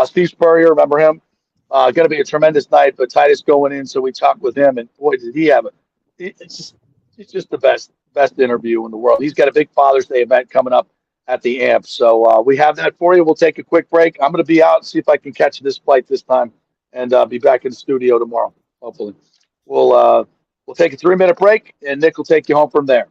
Steve Spurrier, remember him? Going to be a tremendous night, but Titus going in, so we talked with him, and boy, did he have it. It's just the best interview in the world. He's got a big Father's Day event coming up at the AMP. So we have that for you. We'll take a quick break. I'm going to be out and see if I can catch this flight this time and be back in the studio tomorrow, hopefully. We'll take a 3-minute break, and Nick will take you home from there.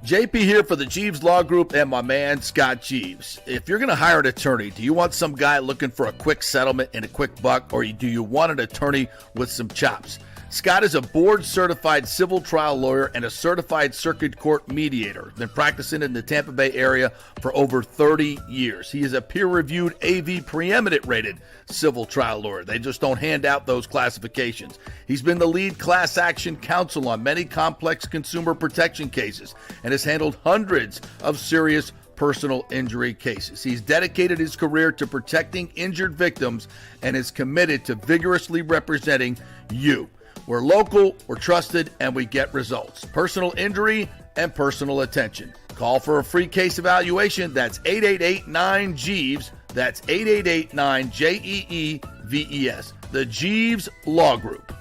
JP here for the Jeeves Law Group and my man Scott Jeeves. If you're going to hire an attorney, do you want some guy looking for a quick settlement and a quick buck, or do you want an attorney with some chops? Scott is a board-certified civil trial lawyer and a certified circuit court mediator. Been practicing in the Tampa Bay area for over 30 years. He is a peer-reviewed AV preeminent rated civil trial lawyer. They just don't hand out those classifications. He's been the lead class action counsel on many complex consumer protection cases and has handled hundreds of serious personal injury cases. He's dedicated his career to protecting injured victims and is committed to vigorously representing you. We're local, we're trusted, and we get results. Personal injury and personal attention. Call for a free case evaluation. That's 888-9-JEEVES. That's 888-9-JEEVES. The Jeeves Law Group.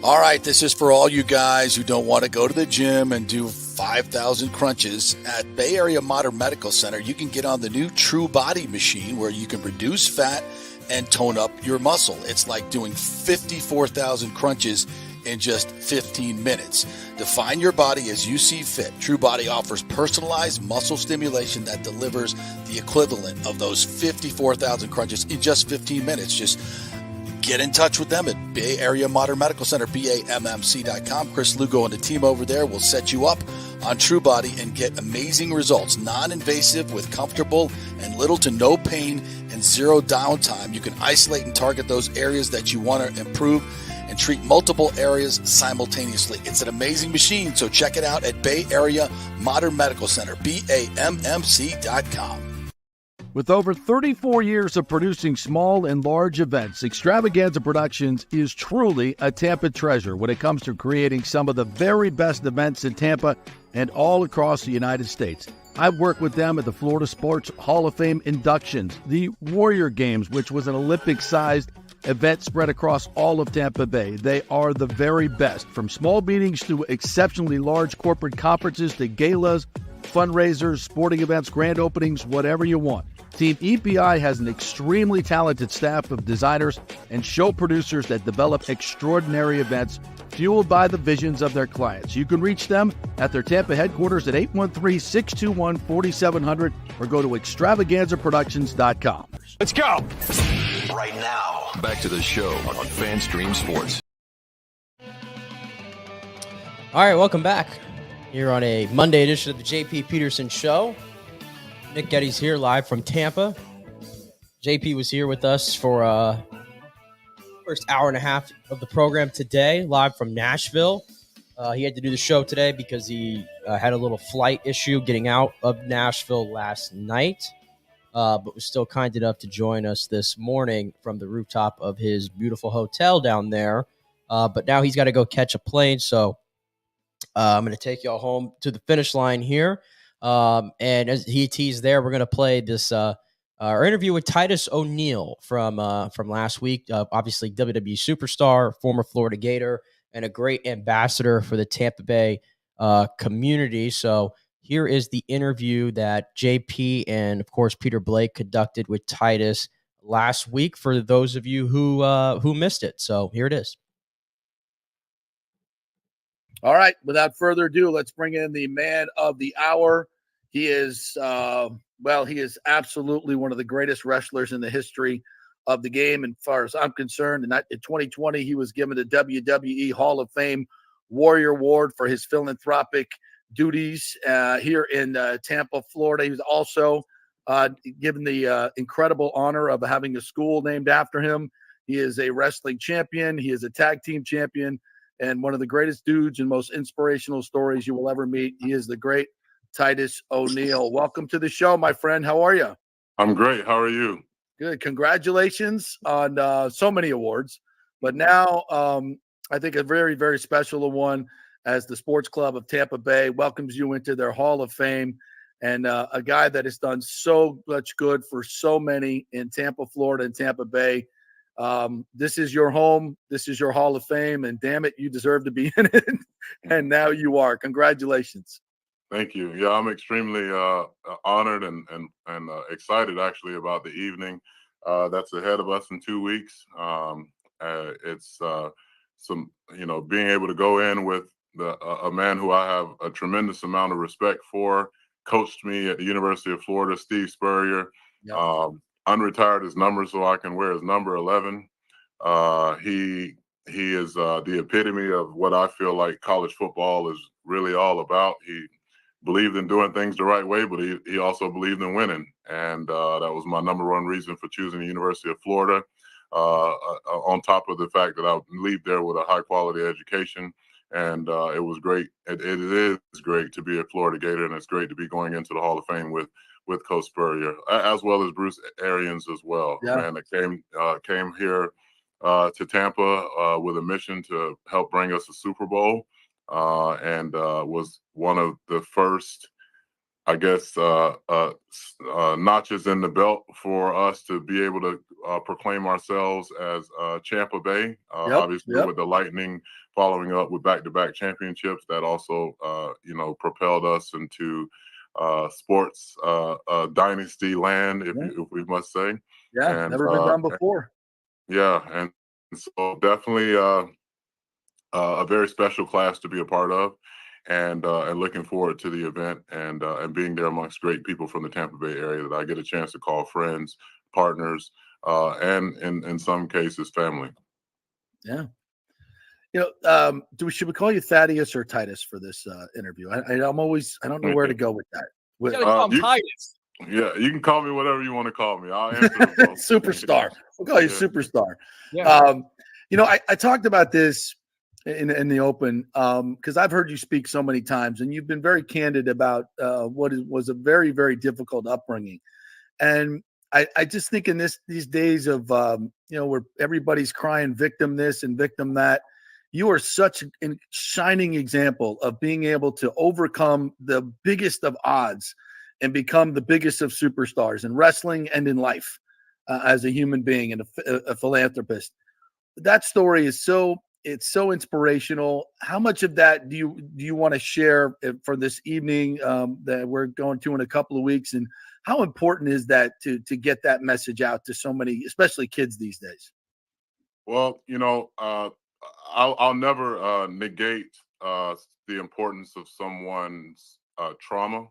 All right, this is for all you guys who don't want to go to the gym and do 5,000 crunches. At Bay Area Modern Medical Center, you can get on the new True Body machine where you can reduce fat and tone up your muscle. It's like doing 54,000 crunches in just 15 minutes. Define your body as you see fit. True Body offers personalized muscle stimulation that delivers the equivalent of those 54,000 crunches in just 15 minutes. Just get in touch with them at Bay Area Modern Medical Center, BAMMC.com. Chris Lugo and the team over there will set you up on True Body and get amazing results. Non-invasive with comfortable and little to no pain and zero downtime. You can isolate and target those areas that you want to improve and treat multiple areas simultaneously. It's an amazing machine, so check it out at Bay Area Modern Medical Center, BAMMC.com. With over 34 years of producing small and large events, Extravaganza Productions is truly a Tampa treasure when it comes to creating some of the very best events in Tampa and all across the United States. I've worked with them at the Florida Sports Hall of Fame inductions, the Warrior Games, which was an Olympic-sized event spread across all of Tampa Bay. They are the very best, from small meetings to exceptionally large corporate conferences to galas, fundraisers, sporting events, grand openings, whatever you want. Team EPI has an extremely talented staff of designers and show producers that develop extraordinary events fueled by the visions of their clients. You can reach them at their Tampa headquarters at 813-621-4700 or go to extravaganzaproductions.com. Let's go! Right now, back to the show on FanStream Sports. All right, welcome back here on a Monday edition of the JP Peterson Show. Nick Getty's here live from Tampa. JP was here with us for first hour and a half of the program today, live from Nashville. He had to do the show today because he had a little flight issue getting out of Nashville last night, but was still kind enough to join us this morning from the rooftop of his beautiful hotel down there. But now he's got to go catch a plane, so I'm going to take y'all home to the finish line here. And as he teased there, we're going to play this our interview with Titus O'Neil from last week. Obviously, WWE superstar, former Florida Gator, and a great ambassador for the Tampa Bay community. So here is the interview that JP and, of course, Peter Blake conducted with Titus last week for those of you who missed it. So here it is. All right. Without further ado, let's bring in the man of the hour. He is, he is absolutely one of the greatest wrestlers in the history of the game. And as far as I'm concerned, in 2020, he was given the WWE Hall of Fame Warrior Award for his philanthropic duties here in Tampa, Florida. He was also given the incredible honor of having a school named after him. He is a wrestling champion. He is a tag team champion. And one of the greatest dudes and most inspirational stories you will ever meet. He is the great Titus O'Neil. Welcome to the show, my friend. How are you? I'm great. How are you? Good. Congratulations on so many awards. But now I think a very, very special one as the Sports Club of Tampa Bay welcomes you into their Hall of Fame. And a guy that has done so much good for so many in Tampa, Florida, and Tampa Bay. This is your home. This is your Hall of Fame, and damn it, you deserve to be in it. And now you are. Congratulations. Thank you. Yeah, I'm extremely honored and excited actually about the evening that's ahead of us in 2 weeks. It's being able to go in with a man who I have a tremendous amount of respect for, coached me at the University of Florida, Steve Spurrier. Yep. Unretired his number so I can wear his number 11. He is the epitome of what I feel like college football is really all about. He believed in doing things the right way, but he also believed in winning. And that was my number one reason for choosing the University of Florida, on top of the fact that I leave there with a high quality education. And it was great. It is great to be a Florida Gator, and it's great to be going into the Hall of Fame with Coach Spurrier, as well as Bruce Arians as well. Yeah. Man that came here to Tampa with a mission to help bring us a Super Bowl, and was one of the first, I guess, notches in the belt for us to be able to proclaim ourselves as Tampa Bay. Obviously, with the Lightning following up with back-to-back championships, that also, propelled us into sports dynasty land, if we must say. Yeah, and, never been done before. Yeah, and so definitely a very special class to be a part of, and looking forward to the event and being there amongst great people from the Tampa Bay area that I get a chance to call friends, partners, and in some cases, family. Yeah. Should we call you Thaddeus or Titus for this interview? I don't know where to go with that. You gotta call him Titus. Yeah, you can call me whatever you want to call me. I'll answer them both. Superstar. We'll call you Superstar. Yeah. I talked about this in the open because I've heard you speak so many times, and you've been very candid about what was a very, very difficult upbringing. And I just think in these days of where everybody's crying victim this and victim that, you are such a shining example of being able to overcome the biggest of odds and become the biggest of superstars in wrestling and in life as a human being and a philanthropist. That story is so inspirational. How much of that do you want to share for this evening that we're going to in a couple of weeks? And how important is that to get that message out to so many, especially kids these days? Well, I'll never negate the importance of someone's trauma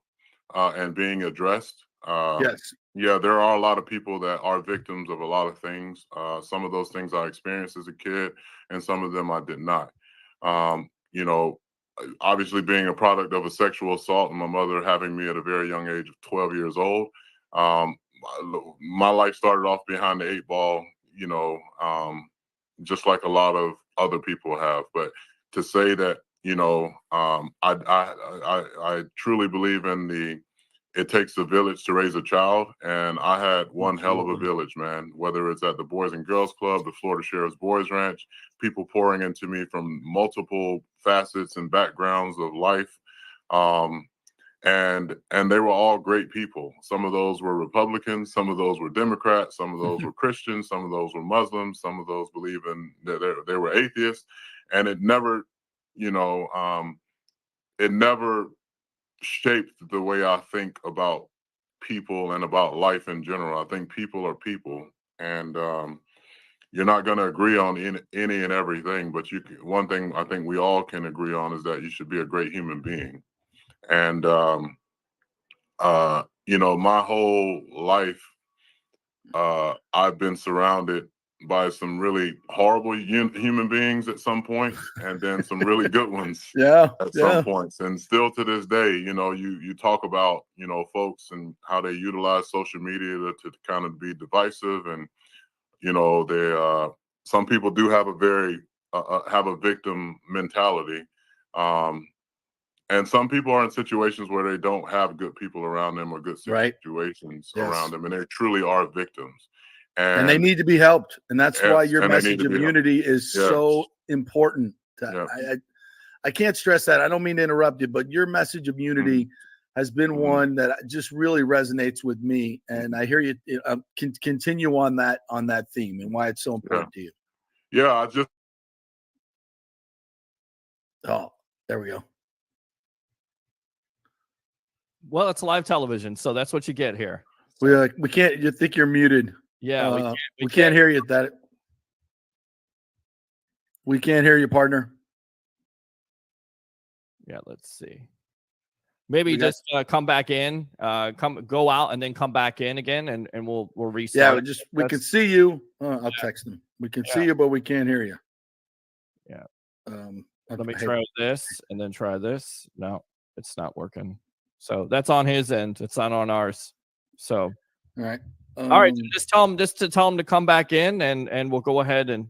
and being addressed. Yes. Yeah, there are a lot of people that are victims of a lot of things. Some of those things I experienced as a kid, and some of them I did not. Obviously being a product of a sexual assault and my mother having me at a very young age of 12 years old, my life started off behind the 8 ball, just like a lot of other people have. But to say that, I truly believe in it takes a village to raise a child, and I had one hell of a Absolutely. village, man. Whether it's at the Boys and Girls Club, the Florida Sheriff's Boys Ranch, people pouring into me from multiple facets and backgrounds of life. And they were all great people. Some of those were Republicans, some of those were Democrats, some of those were Christians, some of those were Muslims, some of those believe in that they were atheists, and it never, it never shaped the way I think about people and about life in general. I think people are people, and you're not going to agree on any and everything, but one thing I think we all can agree on is that you should be a great human being. And my whole life, I've been surrounded by some really horrible human beings at some points, and then some really good ones at some points. And still to this day, you talk about, folks and how they utilize social media to kind of be divisive. And, they, some people do have have a victim mentality. And some people are in situations where they don't have good people around them or good situations around them, and they truly are victims. And they need to be helped. And that's why your message of unity is so important. I can't stress that. I don't mean to interrupt you, but your message of unity has been one that just really resonates with me. And I hear you continue on that theme and why it's so important to you. Yeah, Oh, there we go. Well, it's live television, so that's what you get here. So. We can't. You think you're muted? Yeah, we can't hear you. We can't hear you, partner. Yeah, let's see. Maybe just come back in, go out, and then come back in again, and we'll restart. Yeah, we can see you. I'll text them. We can see you, but we can't hear you. Yeah. Let me try this and then try this. No, it's not working. So that's on his end. It's not on ours. So, all right. All right. So just tell him to come back in, and we'll go ahead and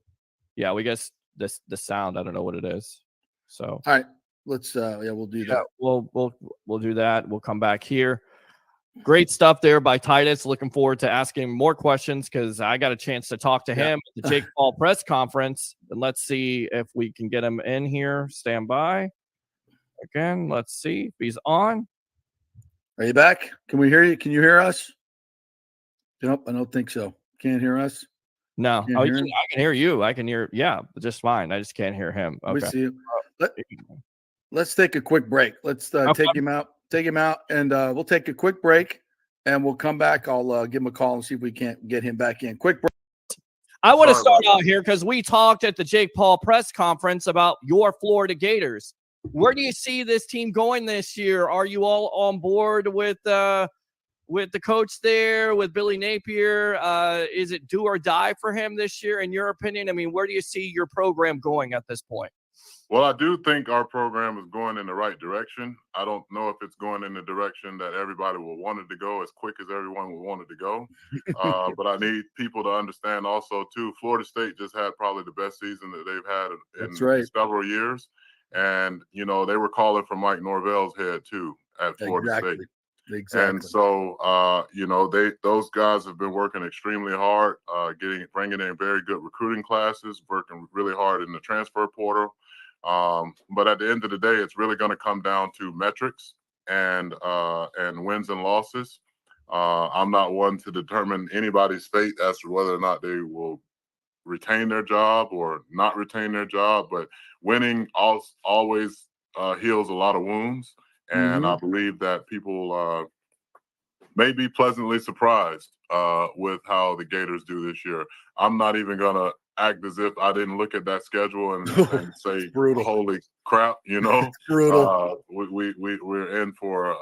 we guess the sound. I don't know what it is. So, all right. Let's we'll do that. We'll do that. We'll come back here. Great stuff there by Titus. Looking forward to asking more questions because I got a chance to talk to him at the Jake Paul press conference. And let's see if we can get him in here. Stand by. Again, let's see if he's on. Are you back? Can we hear you? Can you hear us? Nope, I don't think so. Can't hear us? No. I can hear you. I can hear, just fine. I just can't hear him. Okay. We see you. Let's take a quick break. Let's take him out, and we'll take a quick break, and we'll come back. I'll give him a call and see if we can't get him back in. Quick break. I want to start out here because we talked at the Jake Paul press conference about your Florida Gators. Where do you see this team going this year? Are you all on board with the coach there, with Billy Napier? Is it do or die for him this year, in your opinion? I mean, where do you see your program going at this point? Well, I do think our program is going in the right direction. I don't know if it's going in the direction that everybody will want it to go as quick as everyone will want it to go. But I need people to understand also, too, Florida State just had probably the best season that they've had in several years. And, they were calling for Mike Norvell's head, too, at Florida State. Exactly. And so, those guys have been working extremely hard, bringing in very good recruiting classes, working really hard in the transfer portal. But at the end of the day, it's really going to come down to metrics and wins and losses. I'm not one to determine anybody's fate as to whether or not they will retain their job or not retain their job, but winning always heals a lot of wounds. And I believe that people may be pleasantly surprised with how the Gators do this year. I'm not even going to act as if I didn't look at that schedule and say, holy crap, It's brutal. We're in for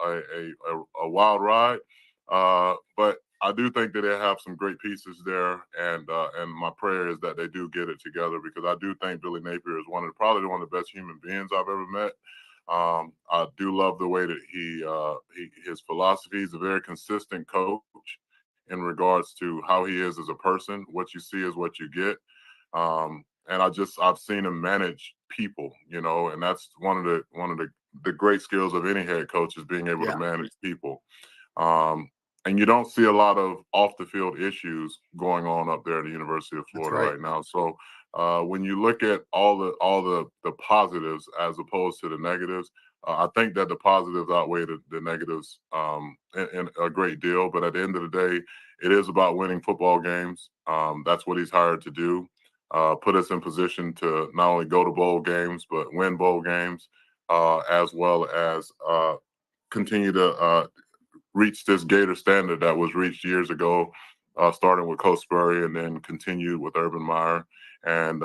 a wild ride. But I do think that they have some great pieces there, and my prayer is that they do get it together, because I do think Billy Napier is probably one of the best human beings I've ever met. I do love the way that his philosophy. He's a very consistent coach in regards to how he is as a person. What you see is what you get. And I've seen him manage people, and that's one of the great skills of any head coach, is being able to manage people. And you don't see a lot of off the field issues going on up there at the University of Florida right now. So when you look at all the positives as opposed to the negatives, I think that the positives outweigh the negatives in a great deal. But at the end of the day, it is about winning football games. That's what he's hired to do. Put us in position to not only go to bowl games, but win bowl games, as well as continue to reach this Gator standard that was reached years ago, starting with Coach Spurrier and then continued with Urban Meyer. And,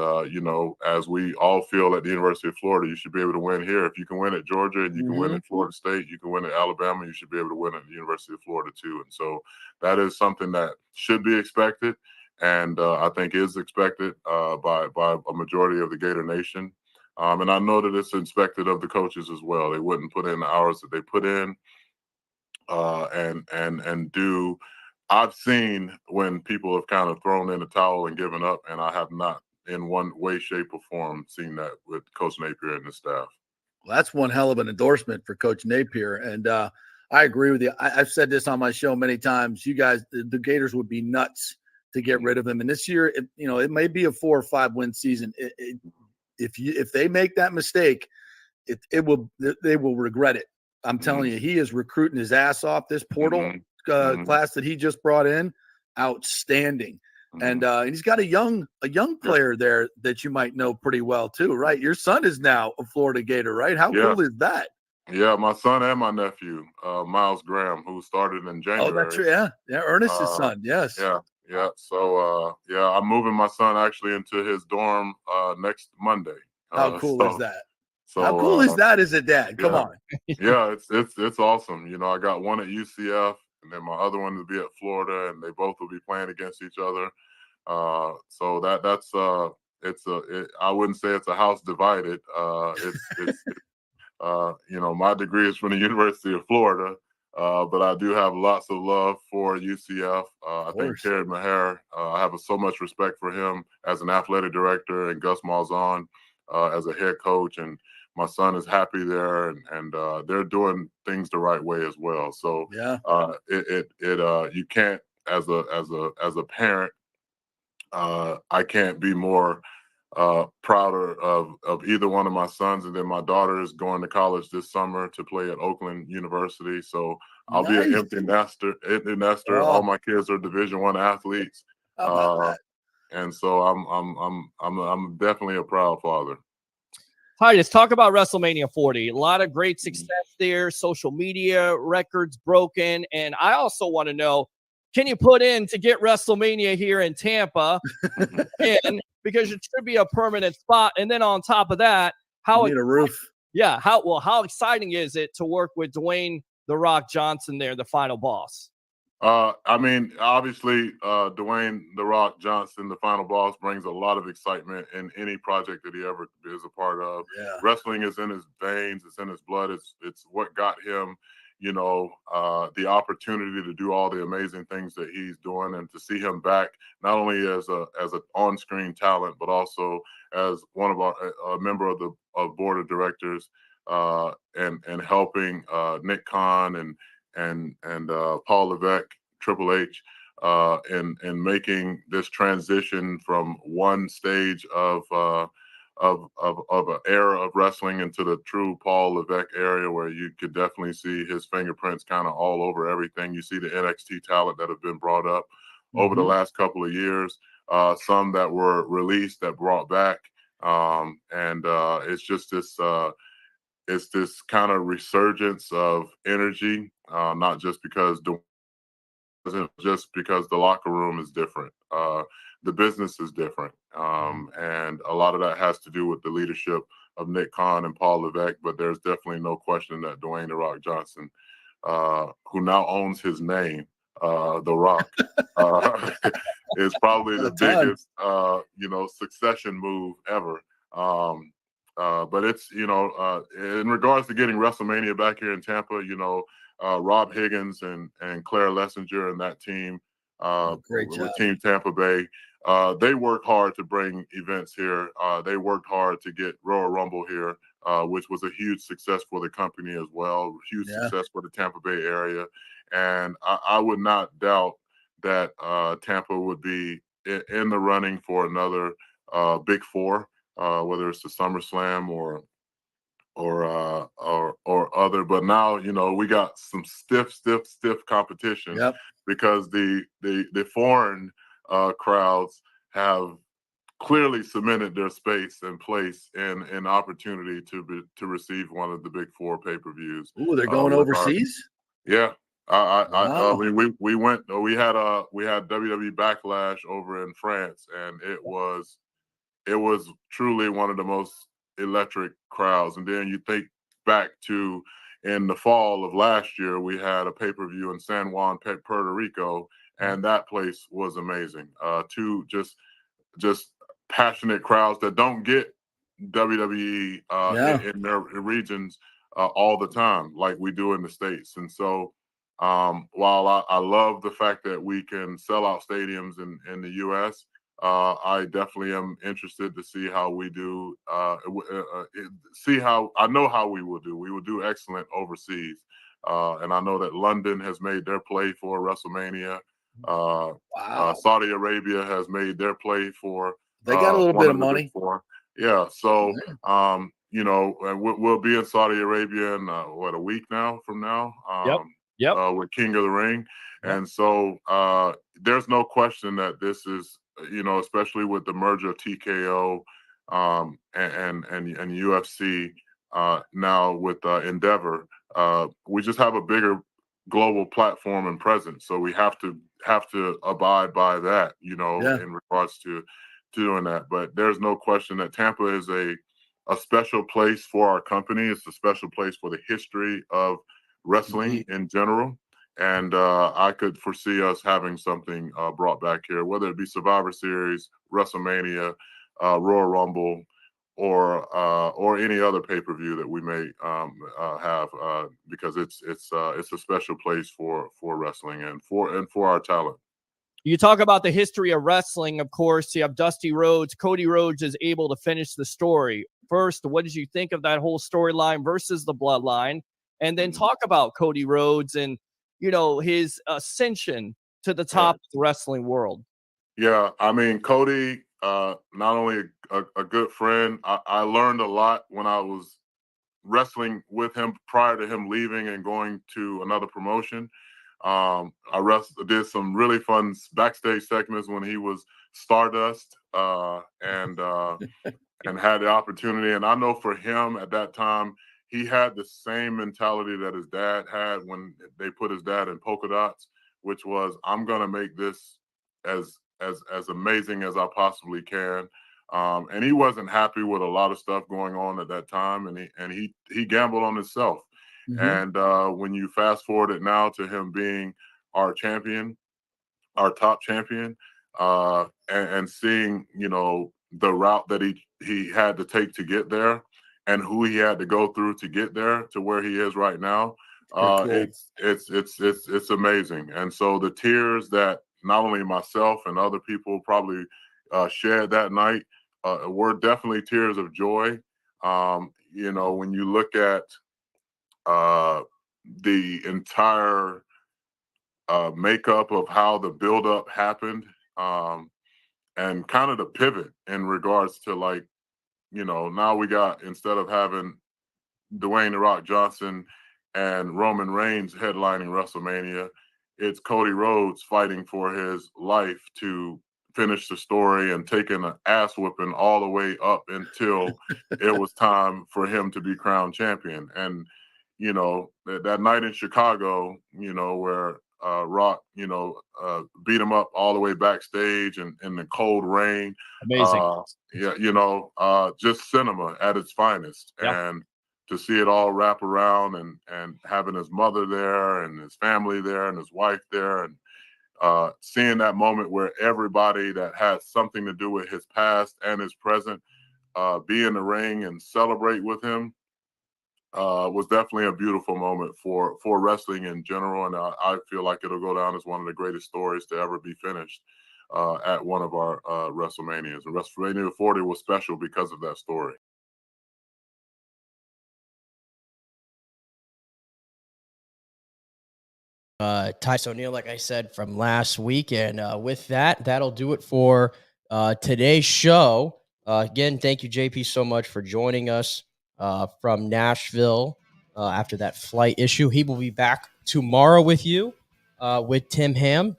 as we all feel at the University of Florida, you should be able to win here. If you can win at Georgia and you can win at Florida State, you can win at Alabama, you should be able to win at the University of Florida too. And so that is something that should be expected. And I think is expected by a majority of the Gator Nation. And I know that it's expected of the coaches as well. They wouldn't put in the hours that they put in. And do. I've seen when people have kind of thrown in the towel and given up, and I have not in one way, shape, or form seen that with Coach Napier and his staff. Well, that's one hell of an endorsement for Coach Napier. And I agree with you. I've said this on my show many times. You guys, the Gators would be nuts to get rid of him. And this year, it may be a 4 or 5 win season. If they make that mistake, they will regret it. I'm telling you, he is recruiting his ass off. This portal class that he just brought in, outstanding. And he's got a young player there that you might know pretty well too, right? Your son is now a Florida Gator, right? How cool is that? Yeah, my son and my nephew, Miles Graham, who started in January. Oh, that's true. Yeah, Ernest's son. Yes. Yeah. So I'm moving my son actually into his dorm next Monday. How cool is that? So, how cool is that as a dad? Come on. Yeah, it's awesome. I got one at UCF, and then my other one will be at Florida, and they both will be playing against each other. So that's I wouldn't say it's a house divided. My degree is from the University of Florida, but I do have lots of love for UCF. I think Terry Maher, I have so much respect for him as an athletic director, and Gus Malzahn as a head coach, and my son is happy there, and they're doing things the right way as well. So you can't, as a parent, I can't be more prouder of either one of my sons. And then my daughter is going to college this summer to play at Oakland University. So I'll be an empty nester. All my kids are Division I athletes. How about that? And so I'm definitely a proud father. Hi, let's talk about WrestleMania 40. A lot of great success there, social media records broken. And I also want to know, can you put in to get WrestleMania here in Tampa? And because it should be a permanent spot. And then on top of that, you need a roof. Yeah. How exciting is it to work with Dwayne "The Rock" Johnson there, the final boss? Obviously, Dwayne "The Rock" Johnson, the final boss, brings a lot of excitement in any project that he ever is a part of. Yeah. Wrestling is in his veins. It's in his blood. It's what got him, the opportunity to do all the amazing things that he's doing, and to see him back not only as an on-screen talent, but also as one of a member of the board of directors, and helping Nick Khan and Paul Levesque, Triple H, and making this transition from one stage of an era of wrestling into the true Paul Levesque area, where you could definitely see his fingerprints kind of all over everything. You see the NXT talent that have been brought up over the last couple of years, some that were released that brought back, and it's just this. It's this kind of resurgence of energy, not just because the locker room is different. The business is different. And a lot of that has to do with the leadership of Nick Khan and Paul Levesque, but there's definitely no question that Dwayne "The Rock" Johnson, who now owns his name, The Rock, is probably the biggest, succession move ever. But it's, in regards to getting WrestleMania back here in Tampa, Rob Higgins and Claire Lessinger and that team, great job. with Team Tampa Bay, they work hard to bring events here. They worked hard to get Royal Rumble here. which was a huge success for the company as well, huge success for the Tampa Bay area. And I would not doubt that Tampa would be in the running for another Big Four, whether it's the SummerSlam or other. But now, we got some stiff competition because the foreign crowds have clearly cemented their space and place in an opportunity to receive one of the Big Four pay-per-views. Ooh, they're going overseas? Yeah. I Wow. mean, we had WWE Backlash over in France, and it was truly one of the most electric crowds. And then you think back to in the fall of last year, we had a pay-per-view in San Juan, Puerto Rico, and that place was amazing. Two just passionate crowds that don't get WWE in their regions all the time like we do in the States. And so while I love the fact that we can sell out stadiums in the U.S., I definitely am interested to see how we do. I know how we will do. We will do excellent overseas, and I know that London has made their play for WrestleMania. Saudi Arabia has made their play for. They got a little bit of money. Yeah, so we'll be in Saudi Arabia in a week now from now. With King of the Ring, and so there's no question that this is, especially with the merger of TKO and UFC now with Endeavor, we just have a bigger global platform and presence. So we have to abide by that, in regards to doing that. But there's no question that Tampa is a special place for our company. It's a special place for the history of wrestling in general. And I could foresee us having something brought back here, whether it be Survivor Series, WrestleMania, Royal Rumble, or any other pay-per-view that we may have, because it's a special place for wrestling and for our talent. You talk about the history of wrestling, of course. You have Dusty Rhodes. Cody Rhodes is able to finish the story. First, what did you think of that whole storyline versus the Bloodline? And then talk about Cody Rhodes and, his ascension to the top of the wrestling world. Yeah, I mean, Cody, not only a good friend, I learned a lot when I was wrestling with him prior to him leaving and going to another promotion. I did some really fun backstage segments when he was Stardust, and had the opportunity. And I know for him at that time, he had the same mentality that his dad had when they put his dad in polka dots, which was, I'm going to make this as amazing as I possibly can. And he wasn't happy with a lot of stuff going on at that time, and he gambled on himself. And when you fast forward it now to him being our champion, our top champion, and seeing, the route that he had to take to get there and who he had to go through to get there to where he is right now, it's amazing. And so the tears that not only myself and other people probably shared that night were definitely tears of joy. When you look at the entire makeup of how the buildup happened, and kind of the pivot in regards to now we got, instead of having Dwayne "The Rock" Johnson and Roman Reigns headlining WrestleMania, it's Cody Rhodes fighting for his life to finish the story and taking an ass whooping all the way up until it was time for him to be crowned champion. And that night in Chicago, where Rock, beat him up all the way backstage in the cold rain. Amazing. Just cinema at its finest. Yeah. And to see it all wrap around and having his mother there and his family there and his wife there, and seeing that moment where everybody that has something to do with his past and his present be in the ring and celebrate with him, was definitely a beautiful moment for wrestling in general. And I feel like it'll go down as one of the greatest stories to ever be finished at one of our WrestleManias. And WrestleMania 40 was special because of that story. Tyson O'Neill, like I said, from last week. And with that, that'll do it for today's show. Again, thank you, JP, so much for joining us from Nashville after that flight issue. He will be back tomorrow with you with Tim Ham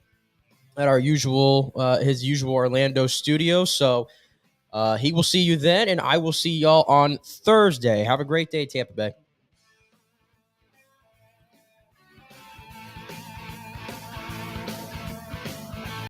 at our usual, his usual Orlando studio. So he will see you then, and I will see y'all on Thursday. Have a great day, Tampa Bay.